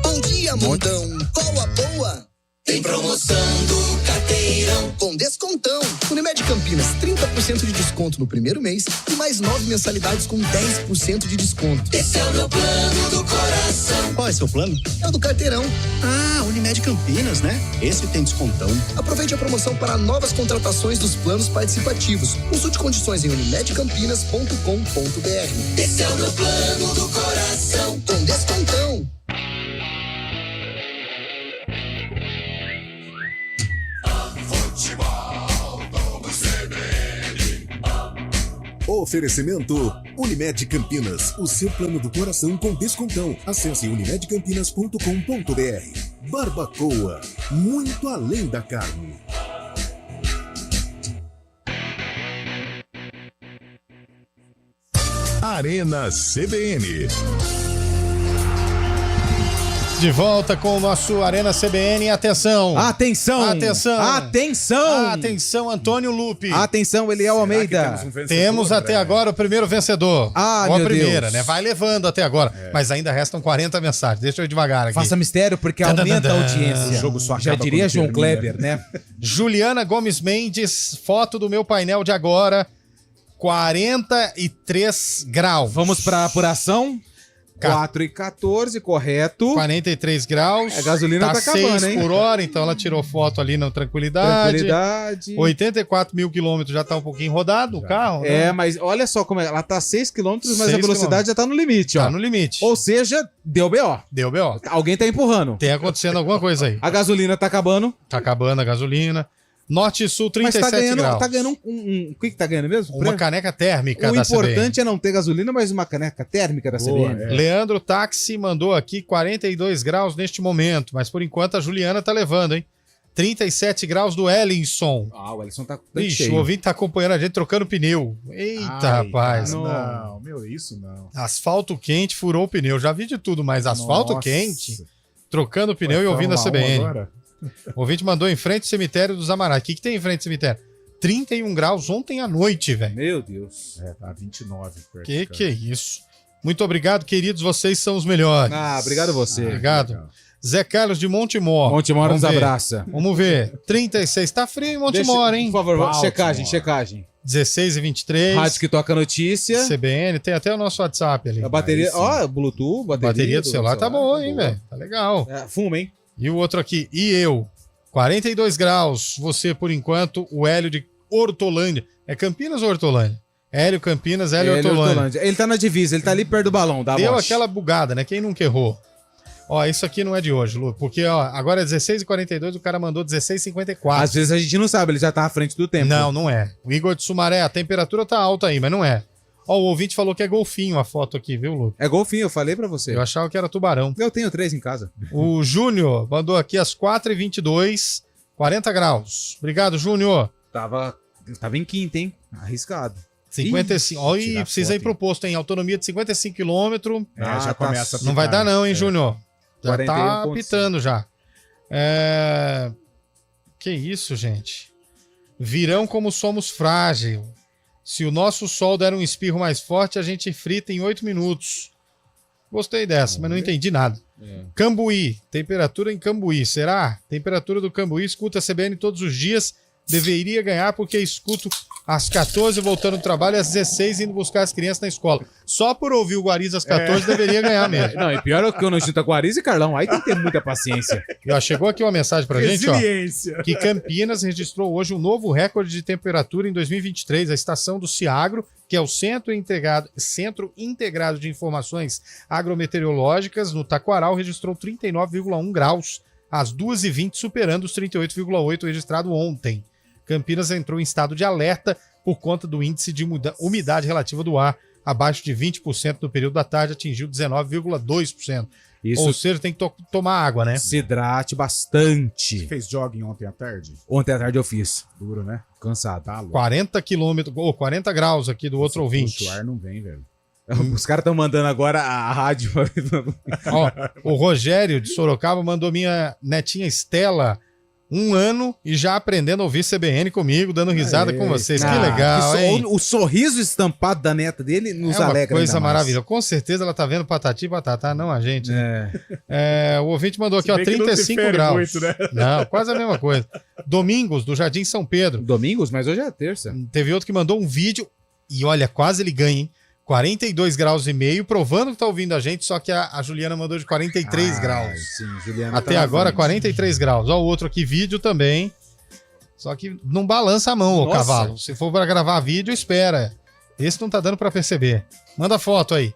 Bom dia, Montão. Qual a boa? Tem promoção do Carteirão com descontão. Unimed Campinas, 30% de desconto no primeiro mês e mais 9 mensalidades com 10% de desconto. Esse é o meu plano do coração. Qual é seu plano? É o do Carteirão. Ah, Unimed Campinas, né? Esse tem descontão. Aproveite a promoção para novas contratações dos planos participativos. Consulte condições em unimedcampinas.com.br. Esse é o meu plano do coração com descontão. Oferecimento Unimed Campinas, o seu plano do coração com descontão. Acesse unimedcampinas.com.br. Barbacoa, muito além da carne. Arena CBN. De volta com o nosso Arena CBN. Atenção! Atenção! Atenção! Atenção! Atenção, Antônio Lupi. Atenção, Eliel Almeida. Temos até agora o primeiro vencedor. Ah, Ou a meu primeira, Deus. né? Vai levando até agora. Mas ainda restam 40 mensagens. Deixa eu ir devagar aqui. Faça mistério, porque aumenta a audiência. O jogo só Já acaba diria quando João termina. Kleber, né? Juliana Gomes Mendes, foto do meu painel de agora. 43 graus. Vamos para apuração. 4 e 14, correto. 43 graus. A gasolina tá acabando, 6 hein? por hora, então ela tirou foto ali na tranquilidade. Tranquilidade. 84 mil quilômetros, já tá um pouquinho rodado o carro, né? É, mas olha só como é. Ela tá 6 km, mas 6 a velocidade já tá no limite, ó. Tá no limite. Ou seja, deu BO. Deu B.O. Alguém tá empurrando. Tem acontecendo alguma coisa aí. A gasolina tá acabando. Tá acabando a gasolina. Norte e Sul, 37 mas graus. tá ganhando o que tá ganhando mesmo? Uma caneca térmica O da importante CBN. é não ter gasolina, mas uma caneca térmica da CBN. Leandro Táxi mandou aqui 42 graus neste momento, mas por enquanto a Juliana tá levando, hein? 37 graus do Ellinson. Ah, o Ellison tá Ixi, cheio. o ouvinte tá acompanhando a gente trocando pneu. Eita, rapaz. Não, meu, isso não. Asfalto quente furou o pneu. Já vi de tudo, mas asfalto Nossa. quente, trocando o pneu e Vai ouvindo a Fórmula 1 CBN. agora? O ouvinte mandou em frente ao cemitério dos Amarais. O que tem em frente ao cemitério? 31 graus ontem à noite, velho. Meu Deus. É, tá 29. perto, Que é isso? Muito obrigado, queridos. Vocês são os melhores. Ah, obrigado a você. Obrigado. legal. Zé Carlos de Montemor. Montemor nos Vamos ver. abraça. Vamos ver. 36. Tá frio em Montemor, hein? Por favor, Baltimore. checagem. 16 e 23. Rádio que toca notícia. CBN. Tem até o nosso WhatsApp ali. A bateria, Aí sim. ó, Bluetooth, Bateria do celular tá boa, hein, velho? Tá legal. É, fuma, hein? E o outro aqui. E eu. 42 graus. Você, por enquanto, o Hélio de Hortolândia. É Campinas ou Hortolândia? Hélio Campinas, Hélio Hortolândia. Ele tá na divisa, ele tá ali perto do balão, da Deu Bosch. aquela bugada, né? Quem nunca errou? Ó, isso aqui não é de hoje, Lu. Porque, ó, agora é 16h42, o cara mandou 16h54. Às vezes a gente não sabe, ele já tá à frente do tempo. Não, não é. O Igor de Sumaré, a temperatura tá alta aí, mas não é. Ó, o ouvinte falou que é golfinho a foto aqui, viu, Lu? É golfinho, eu falei pra você. Eu achava que era tubarão. Eu tenho 3 em casa. O Júnior mandou aqui às 4h22, 40 graus. Obrigado, Júnior. Tava em quinta, hein? Arriscado. 55. Ó, e tirar precisa ir foto, pro posto, hein? Autonomia de 55 km. É, já tá. começa a Não vai dar, não, hein, Júnior? Já 41 tá pontos. apitando já. Que isso, gente? Virão como somos frágil. Se o nosso sol der um espirro mais forte, a gente frita em 8 minutos. Gostei dessa, mas não entendi nada. Cambuí, temperatura em Cambuí, será? Temperatura do Cambuí, escuta a CBN todos os dias, deveria ganhar porque escuto às 14 voltando do trabalho, às 16 indo buscar as crianças na escola. Só por ouvir o Guariz às 14 deveria ganhar mesmo. Não, e pior é que eu não junto com Guariz e Carlão, aí tem que ter muita paciência. E, ó, chegou aqui uma mensagem pra gente, ó, Resiliência. que Campinas registrou hoje um novo recorde de temperatura em 2023. A estação do Ciagro, que é o Centro Integrado de Informações Agrometeorológicas, no Taquaral, registrou 39,1 graus às 2h20, superando os 38,8 registrado ontem. Campinas entrou em estado de alerta por conta do índice de umidade relativa do ar, abaixo de 20% no período da tarde, atingiu 19,2%. Isso. Ou seja, tem que tomar água, né? Se hidrate bastante. Fez jogging ontem à tarde? Ontem à tarde eu fiz. Duro, né? Cansado. Tá louco. 40 quilômetros, 40 graus aqui do outro ouvinte. O ar não vem, velho. Os caras estão mandando agora a rádio. Ó, o Rogério de Sorocaba mandou minha netinha Estela 1 ano e já aprendendo a ouvir CBN comigo, dando risada com vocês. Que legal, hein? O sorriso estampado da neta dele nos É uma alegra coisa ainda mais. maravilhosa. Com certeza ela tá vendo Patati e Patatá, não a gente. O ouvinte mandou aqui, Se ó, bem que não 35 difere graus. muito, né? Não, quase a mesma coisa. Domingos, do Jardim São Pedro. Domingos? Mas hoje é terça. Teve outro que mandou um vídeo e olha, quase ele ganha, hein? 42 graus e meio, provando que tá ouvindo a gente, só que a Juliana mandou de 43 graus. Sim, Juliana Até tá na agora, frente. 43 graus. Ó, o outro aqui, vídeo também. Só que não balança a mão, ô Nossa. cavalo. Se for para gravar vídeo, espera. Esse não tá dando para perceber. Manda foto aí.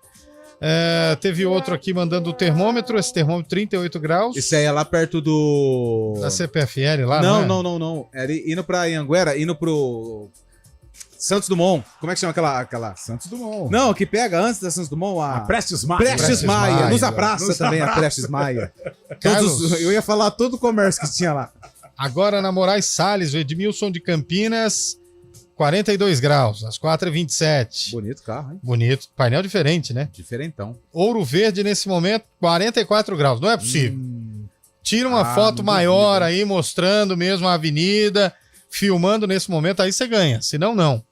Teve outro aqui mandando o termômetro, esse termômetro 38 graus. Isso aí é lá perto do... Da CPFL lá, Não, é? não. Era indo pra Anhanguera, indo pro... Santos Dumont. Como é que chama aquela... Santos Dumont. Não, que pega antes da Santos Dumont a... Prestes Maia. Prestes Maia. Nos Maia. abraça também a Prestes Maia. Carlos. Eu ia falar todo o comércio que tinha lá. Agora na Moraes Salles, o Edmilson de Campinas. 42 graus, às 4h27. Bonito carro, hein? Bonito. Painel diferente, né? Diferentão. Ouro Verde, nesse momento, 44 graus. Não é possível. Tira uma foto maior aí, mostrando mesmo a avenida, filmando nesse momento, aí você ganha. Senão, não.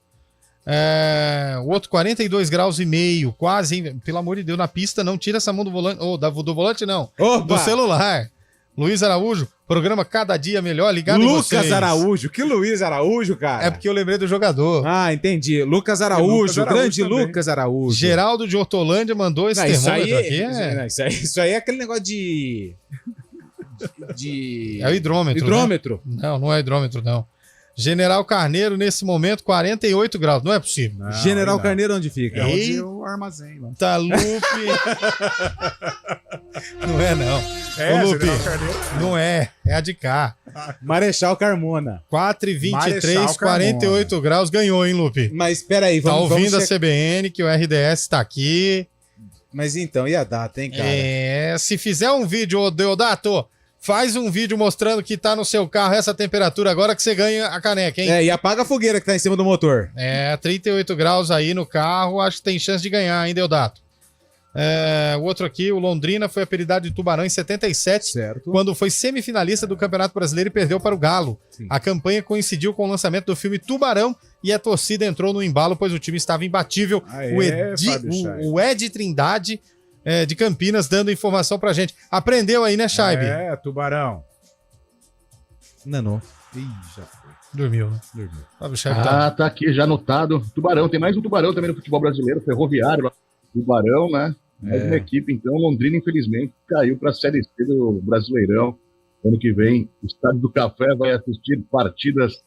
O outro 42 graus e meio, quase, hein? Pelo amor de Deus, na pista, não tira essa mão do volante. Do volante, não. Opa! Do celular. Luiz Araújo, programa cada dia melhor, ligado em vocês. Lucas Araújo, que Luiz Araújo, cara? É porque eu lembrei do jogador. Ah, entendi. Lucas Araújo, grande Lucas Araújo. Geraldo de Hortolândia mandou esse termômetro aqui. Isso aí é aquele negócio de... É o hidrômetro. Hidrômetro? Né? Não é hidrômetro, não. General Carneiro, nesse momento, 48 graus. Não é possível. Não, General Carneiro onde fica? É onde eu armazém. Tá, Lupe. Não é, não. É, ô, Lupe, General Carneiro. não é. É a de cá. Marechal Carmona. 4h23, 48 graus. Ganhou, hein, Lupe? Mas peraí, vamos... Tá ouvindo a CBN, que o RDS tá aqui. Mas então, e a data, hein, cara? Se fizer um vídeo, ô Deodato... Faz um vídeo mostrando que tá no seu carro essa temperatura agora que você ganha a caneca, hein? E apaga a fogueira que tá em cima do motor. 38 graus aí no carro, acho que tem chance de ganhar, hein, Deodato? O outro aqui, o Londrina, foi apelidado de Tubarão em 77, certo, quando foi semifinalista do Campeonato Brasileiro e perdeu para o Galo. Sim. A campanha coincidiu com o lançamento do filme Tubarão e a torcida entrou no embalo, pois o time estava imbatível. O Ed Trindade... de Campinas, dando informação pra gente. Aprendeu aí, né, Chaibe? Tubarão. Não. Ih, já foi. Dormiu, né? Dormiu. Tá aqui já anotado. Tubarão, tem mais um Tubarão também no futebol brasileiro, Ferroviário, Tubarão, né? Mais uma equipe, então. Londrina, infelizmente, caiu pra Série C do Brasileirão. Ano que vem, o Estádio do Café vai assistir partidas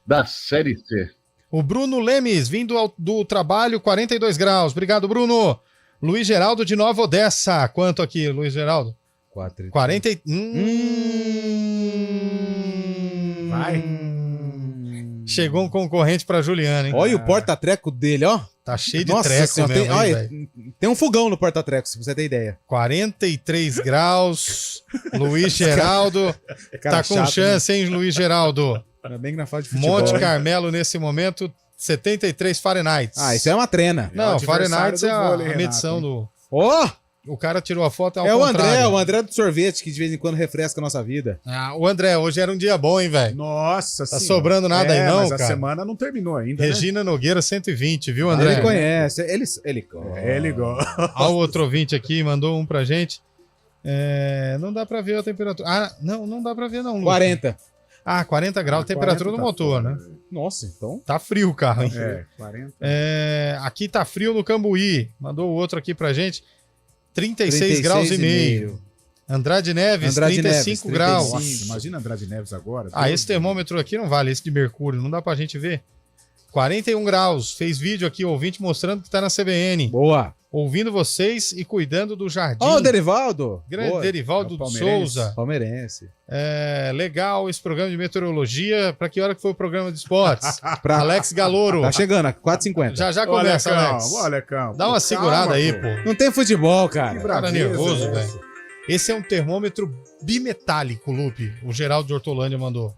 da Série C. O Bruno Lemes, vindo do trabalho, 42 graus. Obrigado, Bruno. Luiz Geraldo de Nova Odessa. Quanto aqui, Luiz Geraldo? 40. Vai. Chegou um concorrente pra Juliana, hein? Olha o porta-treco dele, ó. Tá cheio de treco senhora, mesmo, tem um fogão no porta-treco, se você ter ideia. 43 graus. Luiz Geraldo. Tá com chato, chance, hein, Luiz Geraldo? Ainda bem que na fase de futebol. Monte Carmelo, nesse momento, 73 Fahrenheit. Isso é uma trena. Não, Fahrenheit é a medição do... O cara tirou a foto ao contrário. O André do sorvete, que de vez em quando refresca a nossa vida. O André, hoje era um dia bom, hein, velho? Nossa Tá sobrando nada aí não, mas cara. a semana não terminou ainda, Regina Nogueira, 120, viu, André? Ele conhece, ele gosta. Olha o outro ouvinte aqui, mandou um pra gente. Não dá pra ver a temperatura. Não dá pra ver não, Lucas. 40. 40 graus, a temperatura do motor, né? Nossa, então... Tá frio o carro, hein? 40. Aqui tá frio no Cambuí. Mandou o outro aqui pra gente. 36 graus e meio. Andrade Neves, 35 graus. Nossa, imagina Andrade Neves agora. Esse termômetro aqui não vale, esse de mercúrio, não dá pra gente ver. 41 graus. Fez vídeo aqui, ouvinte, mostrando que tá na CBN. Boa. Ouvindo vocês e cuidando do jardim. O Derivaldo. Grande Derivaldo de Souza. Palmeirense. Legal esse programa de meteorologia. Pra que hora que foi o programa de esportes? Pra Alex Galouro. Tá chegando, 4h50. Já começa, Alex. Dá uma segurada aí, pô. Não tem futebol, cara. Cara nervoso, velho. Esse é um termômetro bimetálico, Lupe. O Geraldo de Hortolândia mandou.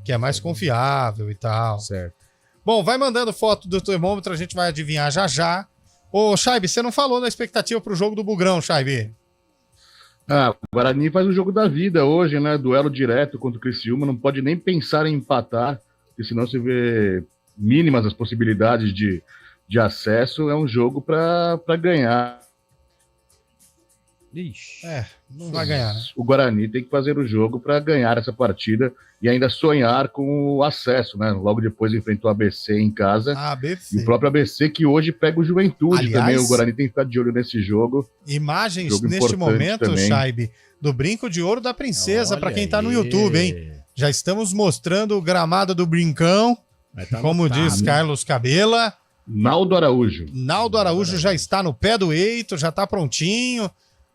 Que é mais confiável e tal. Certo. Bom, vai mandando foto do termômetro, a gente vai adivinhar já. Ô, Chaibe, você não falou da expectativa pro jogo do Bugrão, Chaibe? O Guarani faz o jogo da vida hoje, né? Duelo direto contra o Criciúma, não pode nem pensar em empatar, porque senão você vê mínimas as possibilidades de acesso. É um jogo para ganhar. Ixi. Não vai ganhar, né? O Guarani tem que fazer o jogo para ganhar essa partida e ainda sonhar com o acesso, né? Logo depois enfrentou o ABC em casa. ABC. E o próprio ABC que hoje pega o Juventude também. O Guarani tem que ficar de olho nesse jogo. Imagens jogo neste momento, também. Chaibe, do Brinco de Ouro da Princesa, para quem tá no YouTube, hein? Já estamos mostrando o gramado do Brincão, como diz Carlos Cabela. Naldo Araújo já está no pé do eito, já tá prontinho.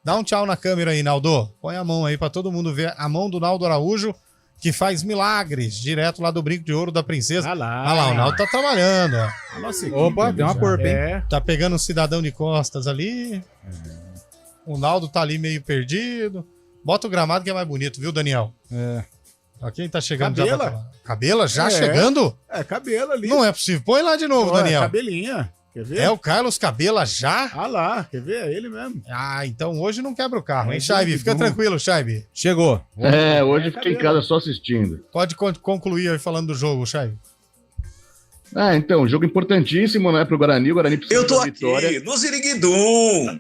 Dá um tchau na câmera aí, Naldo. Põe a mão aí pra todo mundo ver a mão do Naldo Araújo, que faz milagres direto lá do Brinco de Ouro da Princesa. Olha lá, o Naldo tá trabalhando, ó. Nossa, opa, tem uma corpo, hein? Tá pegando um cidadão de costas ali. O Naldo tá ali meio perdido. Bota o gramado que é mais bonito, viu, Daniel? Ó, quem tá chegando Cabela. já? Cabela já chegando? Cabelo ali. Não é possível. Põe lá de novo, Pô, Daniel. Cabelinha. Quer ver? É o Carlos Cabela já? Ah lá, quer ver? É ele mesmo. Ah, então hoje não quebra o carro, hein, É Chaibe? Fica doido. tranquilo, Chaibe. Chegou. Hoje fiquei em casa só assistindo. Pode concluir aí falando do jogo, Chaibe. Então, jogo importantíssimo, né, pro Guarani. O Guarani precisa Eu tô da vitória. aqui, no Ziriguidum.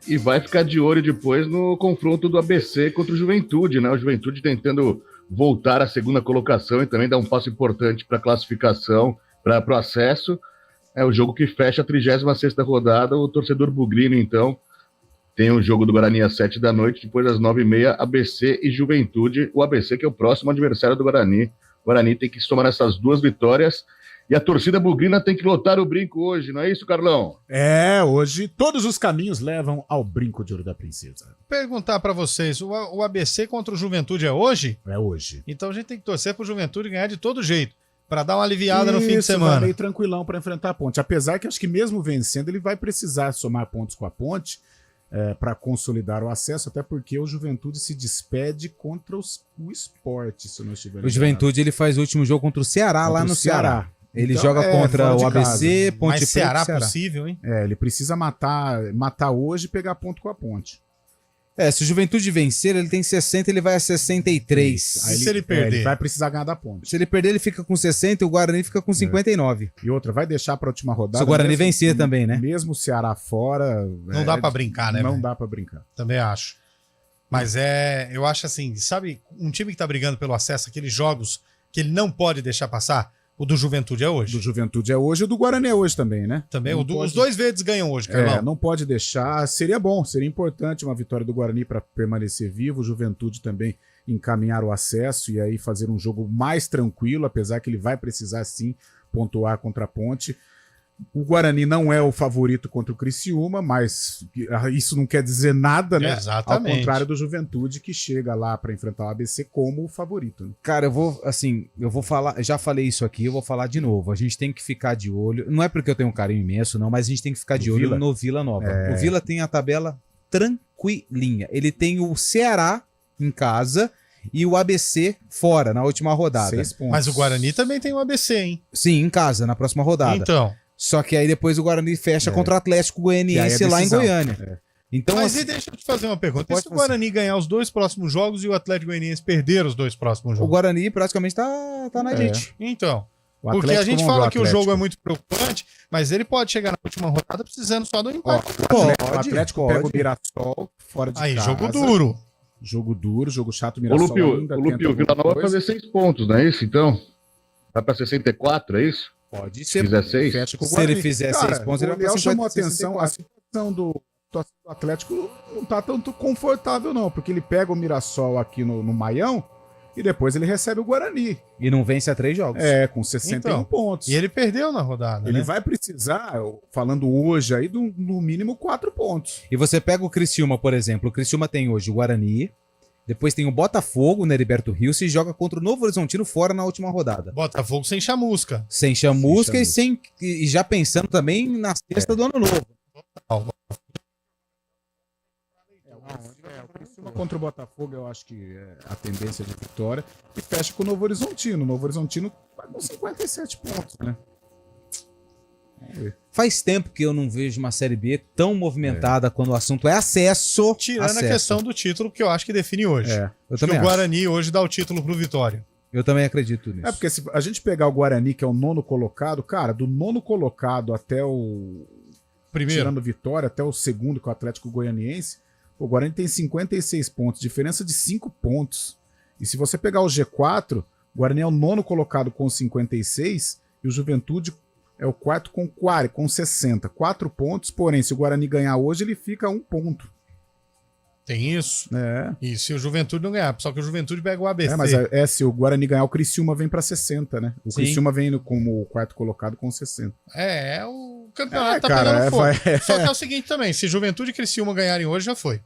E vai ficar de olho depois no confronto do ABC contra o Juventude, né? O Juventude tentando voltar à segunda colocação e também dar um passo importante para a classificação, para o acesso. É o jogo que fecha a 36ª rodada. O torcedor bugrino, então, tem o jogo do Guarani às 7 da noite, depois às 9h30, ABC e Juventude. O ABC que é o próximo adversário do Guarani. O Guarani tem que somar essas 2 vitórias. E a torcida bugrina tem que lotar o brinco hoje, não é isso, Carlão? Hoje todos os caminhos levam ao Brinco de Ouro da Princesa. Perguntar pra vocês, o ABC contra o Juventude é hoje? É hoje. Então a gente tem que torcer pro Juventude ganhar de todo jeito, pra dar uma aliviada no fim de Vai semana. meio tranquilão para enfrentar a Ponte. Apesar que acho que mesmo vencendo, ele vai precisar somar pontos com a Ponte para consolidar o acesso, até porque o Juventude se despede contra o Sport, se eu não estiver O Juventude ele faz o último jogo contra o Ceará lá no Ceará. Ele Então, joga contra fora de o ABC, casa. Ponte Mas Preta Ceará e Ceará. possível, hein? Ele precisa matar hoje e pegar ponto com a Ponte. Se o Juventude vencer, ele tem 60, ele vai a 63. Aí se ele perder? ele vai precisar ganhar da Ponte. Se ele perder, ele fica com 60 e o Guarani fica com 59. E outra, vai deixar para a última rodada. Se o Guarani mesmo- vencer também, né? Mesmo o Ceará fora. Não dá pra brincar, né, Não velho? dá para brincar. Também acho. Mas eu acho assim, sabe, um time que tá brigando pelo acesso, aqueles jogos que ele não pode deixar passar, o do Juventude é hoje. Do Juventude é hoje e o do Guarani é hoje também, né? Também, Não os dois verdes ganham hoje, Carlão. não pode deixar. Seria bom, seria importante uma vitória do Guarani para permanecer vivo. O Juventude também encaminhar o acesso e aí fazer um jogo mais tranquilo, apesar que ele vai precisar sim pontuar contra a Ponte. O Guarani não é o favorito contra o Criciúma, mas isso não quer dizer nada, né? Exatamente. Ao contrário do Juventude, que chega lá para enfrentar o ABC como o favorito. Né? Cara, eu vou falar, já falei isso aqui, eu vou falar de novo. A gente tem que ficar de olho, não é porque eu tenho um carinho imenso, não, mas a gente tem que ficar de olho no Vila Nova. O Vila tem a tabela tranquilinha. Ele tem o Ceará em casa e o ABC fora, na última rodada. 6 pontos. Mas o Guarani também tem o ABC, hein? Sim, em casa, na próxima rodada. Então. Só que aí depois o Guarani fecha contra o Atlético Goianiense lá em Goiânia. Então, Mas assim, e deixa eu te fazer uma pergunta. E pode se o Guarani ganhar os 2 próximos jogos e o Atlético Goianiense perder os 2 próximos o jogos? Guarani praticamente tá na gente. Então. O Porque a Atlético, gente vamos ver fala o que o Atlético. jogo é muito preocupante, mas ele pode chegar na última rodada precisando só do empate. O Atlético pega o Mirassol fora de Aí, casa. jogo duro. Jogo duro, jogo chato. Ô, Mirassol Lupe, ainda o Lupe, tenta o Vila Nova vai alguma coisa. fazer 6 pontos, não é isso, então? Vai pra 64, é isso? Pode Se fizer 6? Fecha com o Se Guarani. ele fizer Cara, 6 pontos, ele o vai pra Léo chamou a 50, atenção, a situação do Atlético não tá tanto confortável não, porque ele pega o Mirassol aqui no Maião e depois ele recebe o Guarani. E não vence a 3 jogos. Com 61 pontos. E ele perdeu na rodada, Ele né? vai precisar, falando hoje aí, no mínimo 4 pontos. E você pega o Criciúma, por exemplo. O Criciúma tem hoje o Guarani, depois tem o Botafogo, no Heriberto Rios, e joga contra o Novo Horizontino fora na última rodada. Botafogo sem chamusca. Sem chamusca e já pensando também na sexta do ano novo. O Criciúma contra o Botafogo, eu acho que é a tendência de vitória. E fecha com o Novo Horizontino. O Novo Horizontino vai com 57 pontos, né? Vamos ver. Faz tempo que eu não vejo uma Série B tão movimentada quando o assunto é acesso. Tirando a questão do título, que eu acho que define hoje. Eu Acho também que o acho. Guarani hoje dá o título pro Vitória. Eu também acredito nisso. Porque se a gente pegar o Guarani, que é o 9º colocado, cara, do 9º colocado até o... Primeiro. Tirando Vitória, até o 2º, que é o Atlético Goianiense, o Guarani tem 56 pontos, diferença de 5 pontos. E se você pegar o G4, o Guarani é o 9º colocado com 56 e o Juventude é o 4º com 60. 4 pontos, porém, se o Guarani ganhar hoje, ele fica a 1 ponto. Tem isso. É. E se o Juventude não ganhar, só que o Juventude pega o ABC. Mas se o Guarani ganhar, o Criciúma vem para 60, né? O Sim. Criciúma vem como o 4º colocado com 60. O campeonato tá cara, pegando fogo. vai- Só que é o seguinte também, se Juventude e Criciúma ganharem hoje, já foi.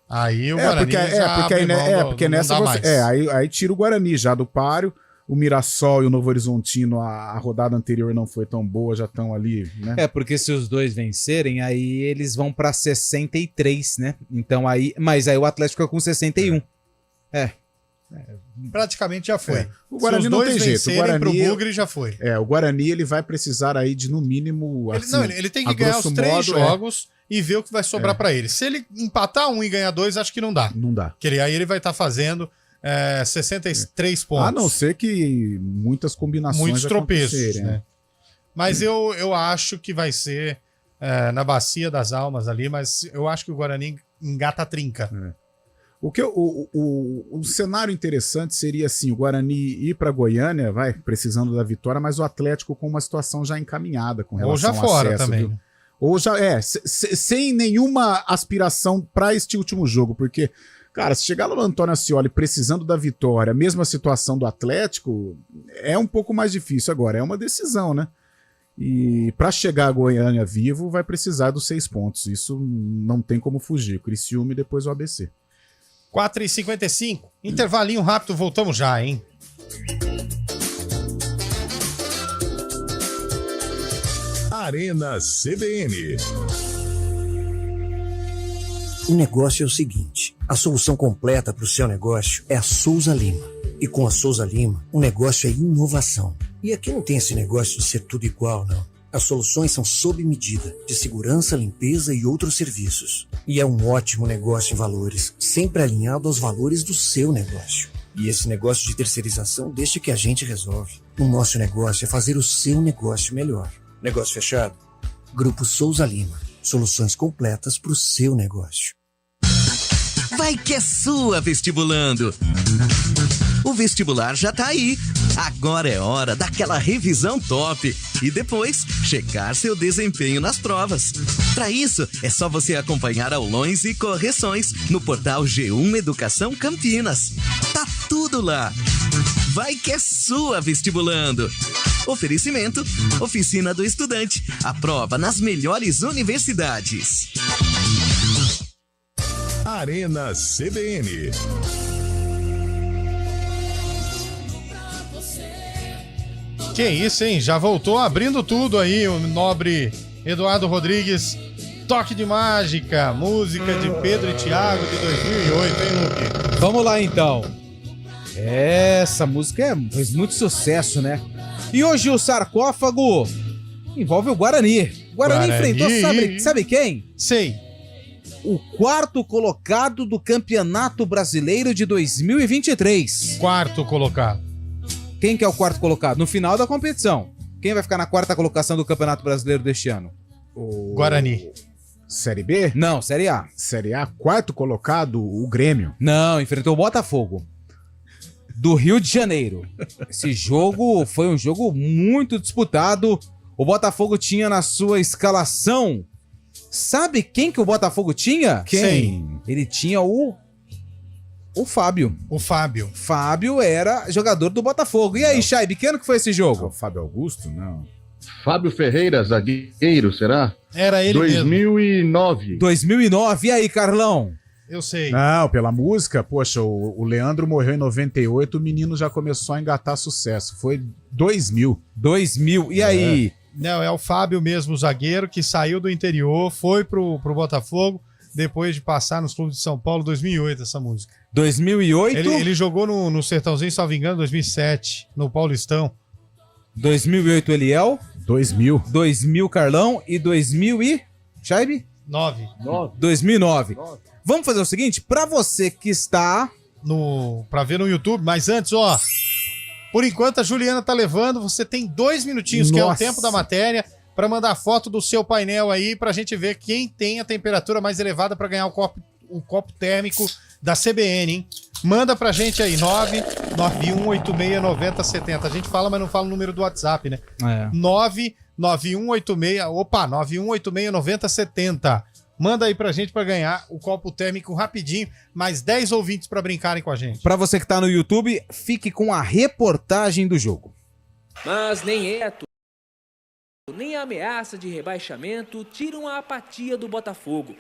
Aí o Guarani porque aí, porque nessa dá você, mais. aí tira o Guarani já do páreo. O Mirassol e o Novo Horizontino, a rodada anterior não foi tão boa, já estão ali, né? Porque se os dois vencerem, aí eles vão pra 63, né? Então aí, mas aí o Atlético fica com 61. Praticamente já foi. O Guarani não tem jeito. O Guarani, pro Bugre já foi. O Guarani ele vai precisar aí de no mínimo... Ele tem que ganhar os 3 jogos e ver o que vai sobrar pra ele. Se ele empatar 1 e ganhar 2, acho que não dá. Não dá. Porque aí ele vai estar fazendo 63 pontos. A não ser que muitas combinações muitos tropeços, né? Mas eu acho que vai ser na Bacia das Almas ali, mas eu acho que o Guarani engata a trinca. O cenário interessante seria assim, o Guarani ir para Goiânia, precisando da vitória, mas o Atlético com uma situação já encaminhada com relação ao acesso. Ou já fora também. Viu? Ou já sem nenhuma aspiração para este último jogo, porque, cara, se chegar no Antônio Ascioli precisando da vitória, mesma situação do Atlético, é um pouco mais difícil agora, é uma decisão, né? E para chegar a Goiânia vivo, vai precisar dos 6 pontos, isso não tem como fugir, Criciúma e depois o ABC. 4h55, intervalinho rápido, voltamos já, hein? Arena CBN. O negócio é o seguinte, a solução completa para o seu negócio é a Souza Lima. E com a Souza Lima, o negócio é inovação. E aqui não tem esse negócio de ser tudo igual, não. As soluções são sob medida, de segurança, limpeza e outros serviços. E é um ótimo negócio em valores, sempre alinhado aos valores do seu negócio. E esse negócio de terceirização deixa que a gente resolve. O nosso negócio é fazer o seu negócio melhor. Negócio fechado? Grupo Souza Lima. Soluções completas para o seu negócio. Vai que é sua, vestibulando! O vestibular já tá aí. Agora é hora daquela revisão top e depois checar seu desempenho nas provas. Para isso, é só você acompanhar aulões e correções no portal G1 Educação Campinas. Tá tudo lá. Vai que é sua, vestibulando! Oferecimento, Oficina do Estudante. A prova nas melhores universidades. Arena CBN. Que isso, hein? Já voltou abrindo tudo aí o nobre Eduardo Rodrigues. Toque de Mágica, música de Pedro e Thiago de 2008, hein, Luque? Vamos lá, então. Essa música fez muito sucesso, né? E hoje o sarcófago envolve o Guarani. O Guarani enfrentou, sabe quem? Sei. O 4º colocado do Campeonato Brasileiro de 2023. 4º colocado. Quem que é o 4º colocado? No final da competição. Quem vai ficar na 4ª colocação do Campeonato Brasileiro deste ano? O Guarani. Série B? Não, Série A. Série A, 4º colocado, o Grêmio. Não, enfrentou o Botafogo. Do Rio de Janeiro. Esse jogo foi um jogo muito disputado. O Botafogo tinha na sua escalação... Sabe quem que o Botafogo tinha? Quem? Sim. Ele tinha o Fábio. O Fábio. Fábio era jogador do Botafogo. E aí, Chaibe, que ano que foi esse jogo? O Fábio Augusto? Não. Fábio Ferreira, zagueiro, será? Era ele 2009. mesmo. 2009. E aí, Carlão? Eu sei. Não, pela música, poxa, o Leandro morreu em 98, o menino já começou a engatar sucesso. Foi 2000. 2000. E aí? Não, é o Fábio mesmo, o zagueiro, que saiu do interior, foi pro Botafogo, depois de passar nos clubes de São Paulo, 2008, essa música. 2008? Ele jogou no Sertãozinho, salvo engano, 2007, no Paulistão. 2008, Eliel? 2000. 2000, Carlão. E 2000 e... Chaibe? 2009. Vamos fazer o seguinte, pra você que está... Pra ver no YouTube, mas antes, ó... Por enquanto, a Juliana tá levando. Você tem 2 minutinhos, que é o tempo da matéria, para mandar foto do seu painel aí, pra gente ver quem tem a temperatura mais elevada para ganhar o copo térmico da CBN, hein? Manda pra gente aí, 991869070. A gente fala, mas não fala o número do WhatsApp, né? 991869070. Manda aí pra gente pra ganhar o copo térmico rapidinho. Mais 10 ouvintes pra brincarem com a gente. Pra você que tá no YouTube, fique com a reportagem do jogo. Mas nem nem a ameaça de rebaixamento tiram a apatia do Botafogo.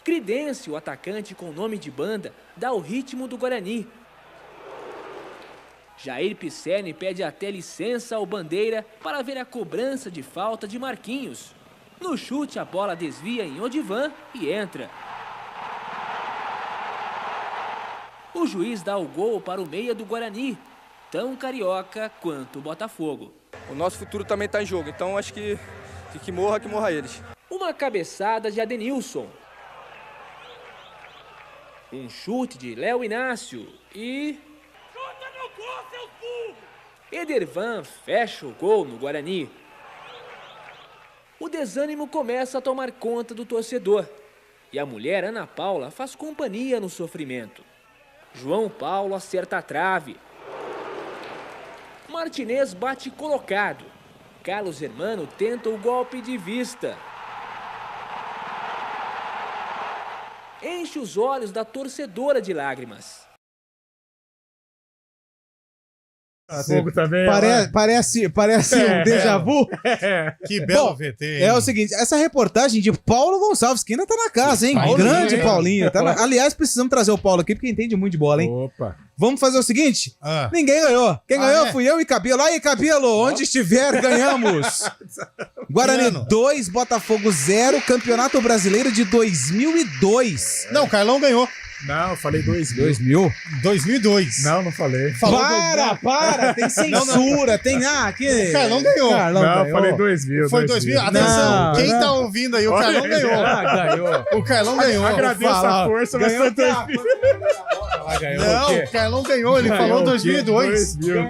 Credencio, o atacante com nome de banda, dá o ritmo do Guarani. Jair Pisserni pede até licença ao Bandeira para ver a cobrança de falta de Marquinhos. No chute, a bola desvia em Odivan e entra. O juiz dá o gol para o meia do Guarani, tão carioca quanto o Botafogo. O nosso futuro também está em jogo, então acho que morra eles. Uma cabeçada de Adenilson. Um chute de Léo Inácio e... Edervan fecha o gol no Guarani. O desânimo começa a tomar conta do torcedor e a mulher Ana Paula faz companhia no sofrimento. João Paulo acerta a trave. Martinez bate colocado. Carlos Germano tenta o golpe de vista. Enche os olhos da torcedora de lágrimas. Fogo também. Parece um déjà vu. Que belo Bom, VT. É o seguinte, essa reportagem de Paulo Gonçalves, que ainda tá na casa, hein? Paulinho, Grande hein? Paulinho. Tá aliás, precisamos trazer o Paulo aqui, porque entende muito de bola, hein? Opa. Vamos fazer o seguinte? Ninguém ganhou. Quem ganhou fui eu e Cabelo. Aí, Cabelo, onde estiver, ganhamos. Guarani 2, Botafogo 0, Campeonato Brasileiro de 2002. Não, o Carlão ganhou. Não, eu falei 2000. 2000? 2002. Não falei. Para, tem censura, tem... aqui... O Carlão ganhou. Eu falei 2000. Foi 2000. Atenção, quem tá ouvindo aí, o Carlão ganhou. Ganhou. O Carlão ganhou. Agradeço a força, mas foi 2000. Não, o Carlão ganhou, ele falou 2002. 2000.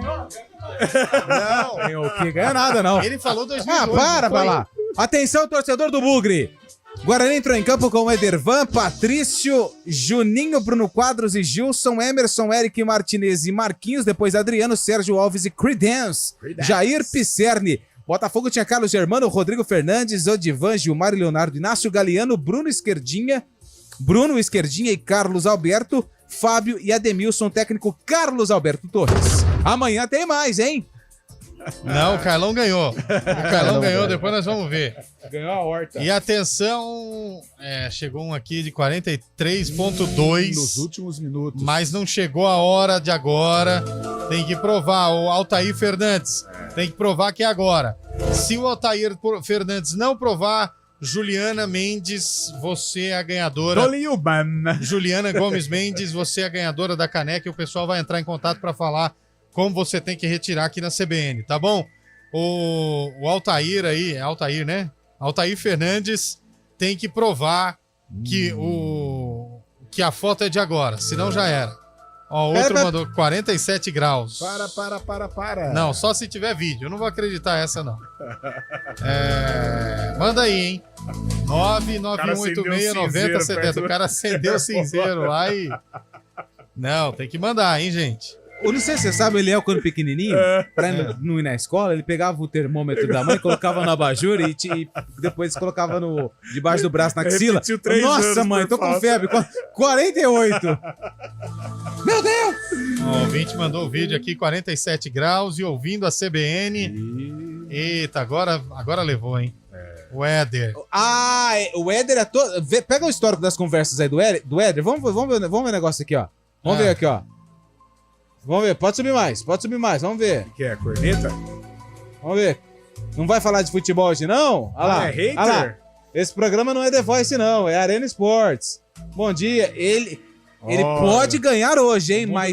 Não, ganhou o quê? Ganhou nada, não. Ele falou 2002. Para lá. Atenção, torcedor do Bugre. Guarani entrou em campo com Edervan, Patrício, Juninho, Bruno Quadros e Gilson, Emerson, Eric Martinez e Marquinhos, depois Adriano, Sérgio Alves e Creedence, Jair Pisserni. Botafogo tinha Carlos Germano, Rodrigo Fernandes, Odivan, Gilmar e Leonardo Inácio, Galeano, Bruno Esquerdinha e Carlos Alberto, Fábio e Ademilson, técnico Carlos Alberto Torres. Amanhã tem mais, hein? Não, o Carlão ganhou. O Carlão ganhou, depois nós vamos ver. Ganhou a horta. E atenção, chegou um aqui de 43,2. Nos últimos minutos. Mas não chegou a hora de agora. Tem que provar, o Altair Fernandes. Tem que provar que é agora. Se o Altair Fernandes não provar, Juliana Mendes, você é a ganhadora. Juliana Gomes Mendes, você é a ganhadora da caneca e o pessoal vai entrar em contato para falar como você tem que retirar aqui na CBN, tá bom? O Altair aí, é Altair, né? Altair Fernandes tem que provar que a foto é de agora, senão já era. Ó, o outro mandou 47 graus. Para. Não, só se tiver vídeo, eu não vou acreditar essa não. Manda aí, hein? 991869070. O cara acendeu o cinzeiro lá e... Não, tem que mandar, hein, gente? Eu não sei se você sabe, ele quando pequenininho, pra não ir na escola, ele pegava o termômetro da mãe, colocava no abajur e depois colocava debaixo do braço na axila. Nossa, mãe, tô com febre. 48. Meu Deus! O ouvinte mandou o vídeo aqui, 47 graus e ouvindo a CBN. Eita, agora levou, hein? O Éder. O Éder é todo... Pega o histórico das conversas aí do Éder. Vamos ver o negócio aqui, ó. Vamos ver aqui, ó. Vamos ver, pode subir mais, vamos ver. O que é, corneta? Vamos ver. Não vai falar de futebol hoje, não? Olha lá, é hater? olha lá. Esse programa não é The Voice, não, é Arena Sports. Bom dia, ele pode ganhar hoje, hein, mas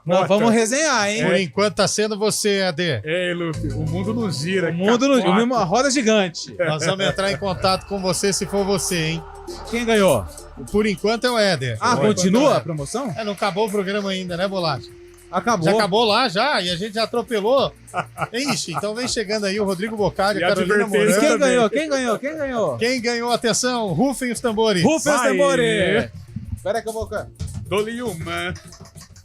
nós vamos resenhar, hein. Por enquanto tá sendo você, AD. Ei, Lupe, o mundo não gira. O mundo não gira, uma roda gigante. Nós vamos entrar em contato com você se for você, hein. Quem ganhou? Por enquanto é o Éder. Continua a promoção? Não acabou o programa ainda, né, Bolacha? Acabou. Já acabou lá, e a gente já atropelou. Ixi, então vem chegando aí o Rodrigo Bocardi, a Carolina Mourão. Quem ganhou? Quem ganhou, atenção, rufem os tambores. Rufem os tambores. Espera que eu vou... Dou-lhe uma.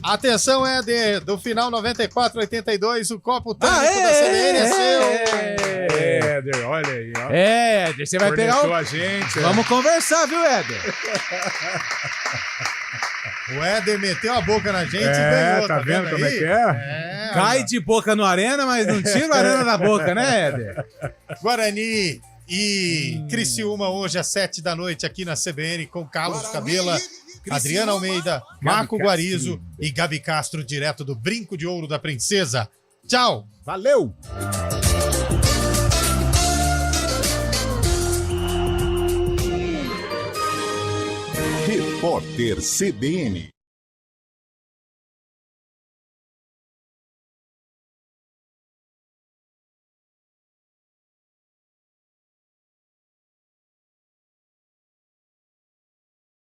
Atenção, Éder, do final 94-82, o copo técnico da CBN é seu. Éder, olha aí, ó. Éder, você vai pegar a gente. Vamos conversar, viu, Éder? O Éder meteu a boca na gente e ganhou. Tá vendo como é que é? Cai de boca no Arena, mas não tira a Arena da boca, né, Éder? Guarani e Criciúma hoje às 7 da noite aqui na CBN com Carlos Cabela, Adriana Almeida, Marco Guarizo e Gabi Castro, direto do Brinco de Ouro da Princesa. Tchau! Valeu! Repórter CBN.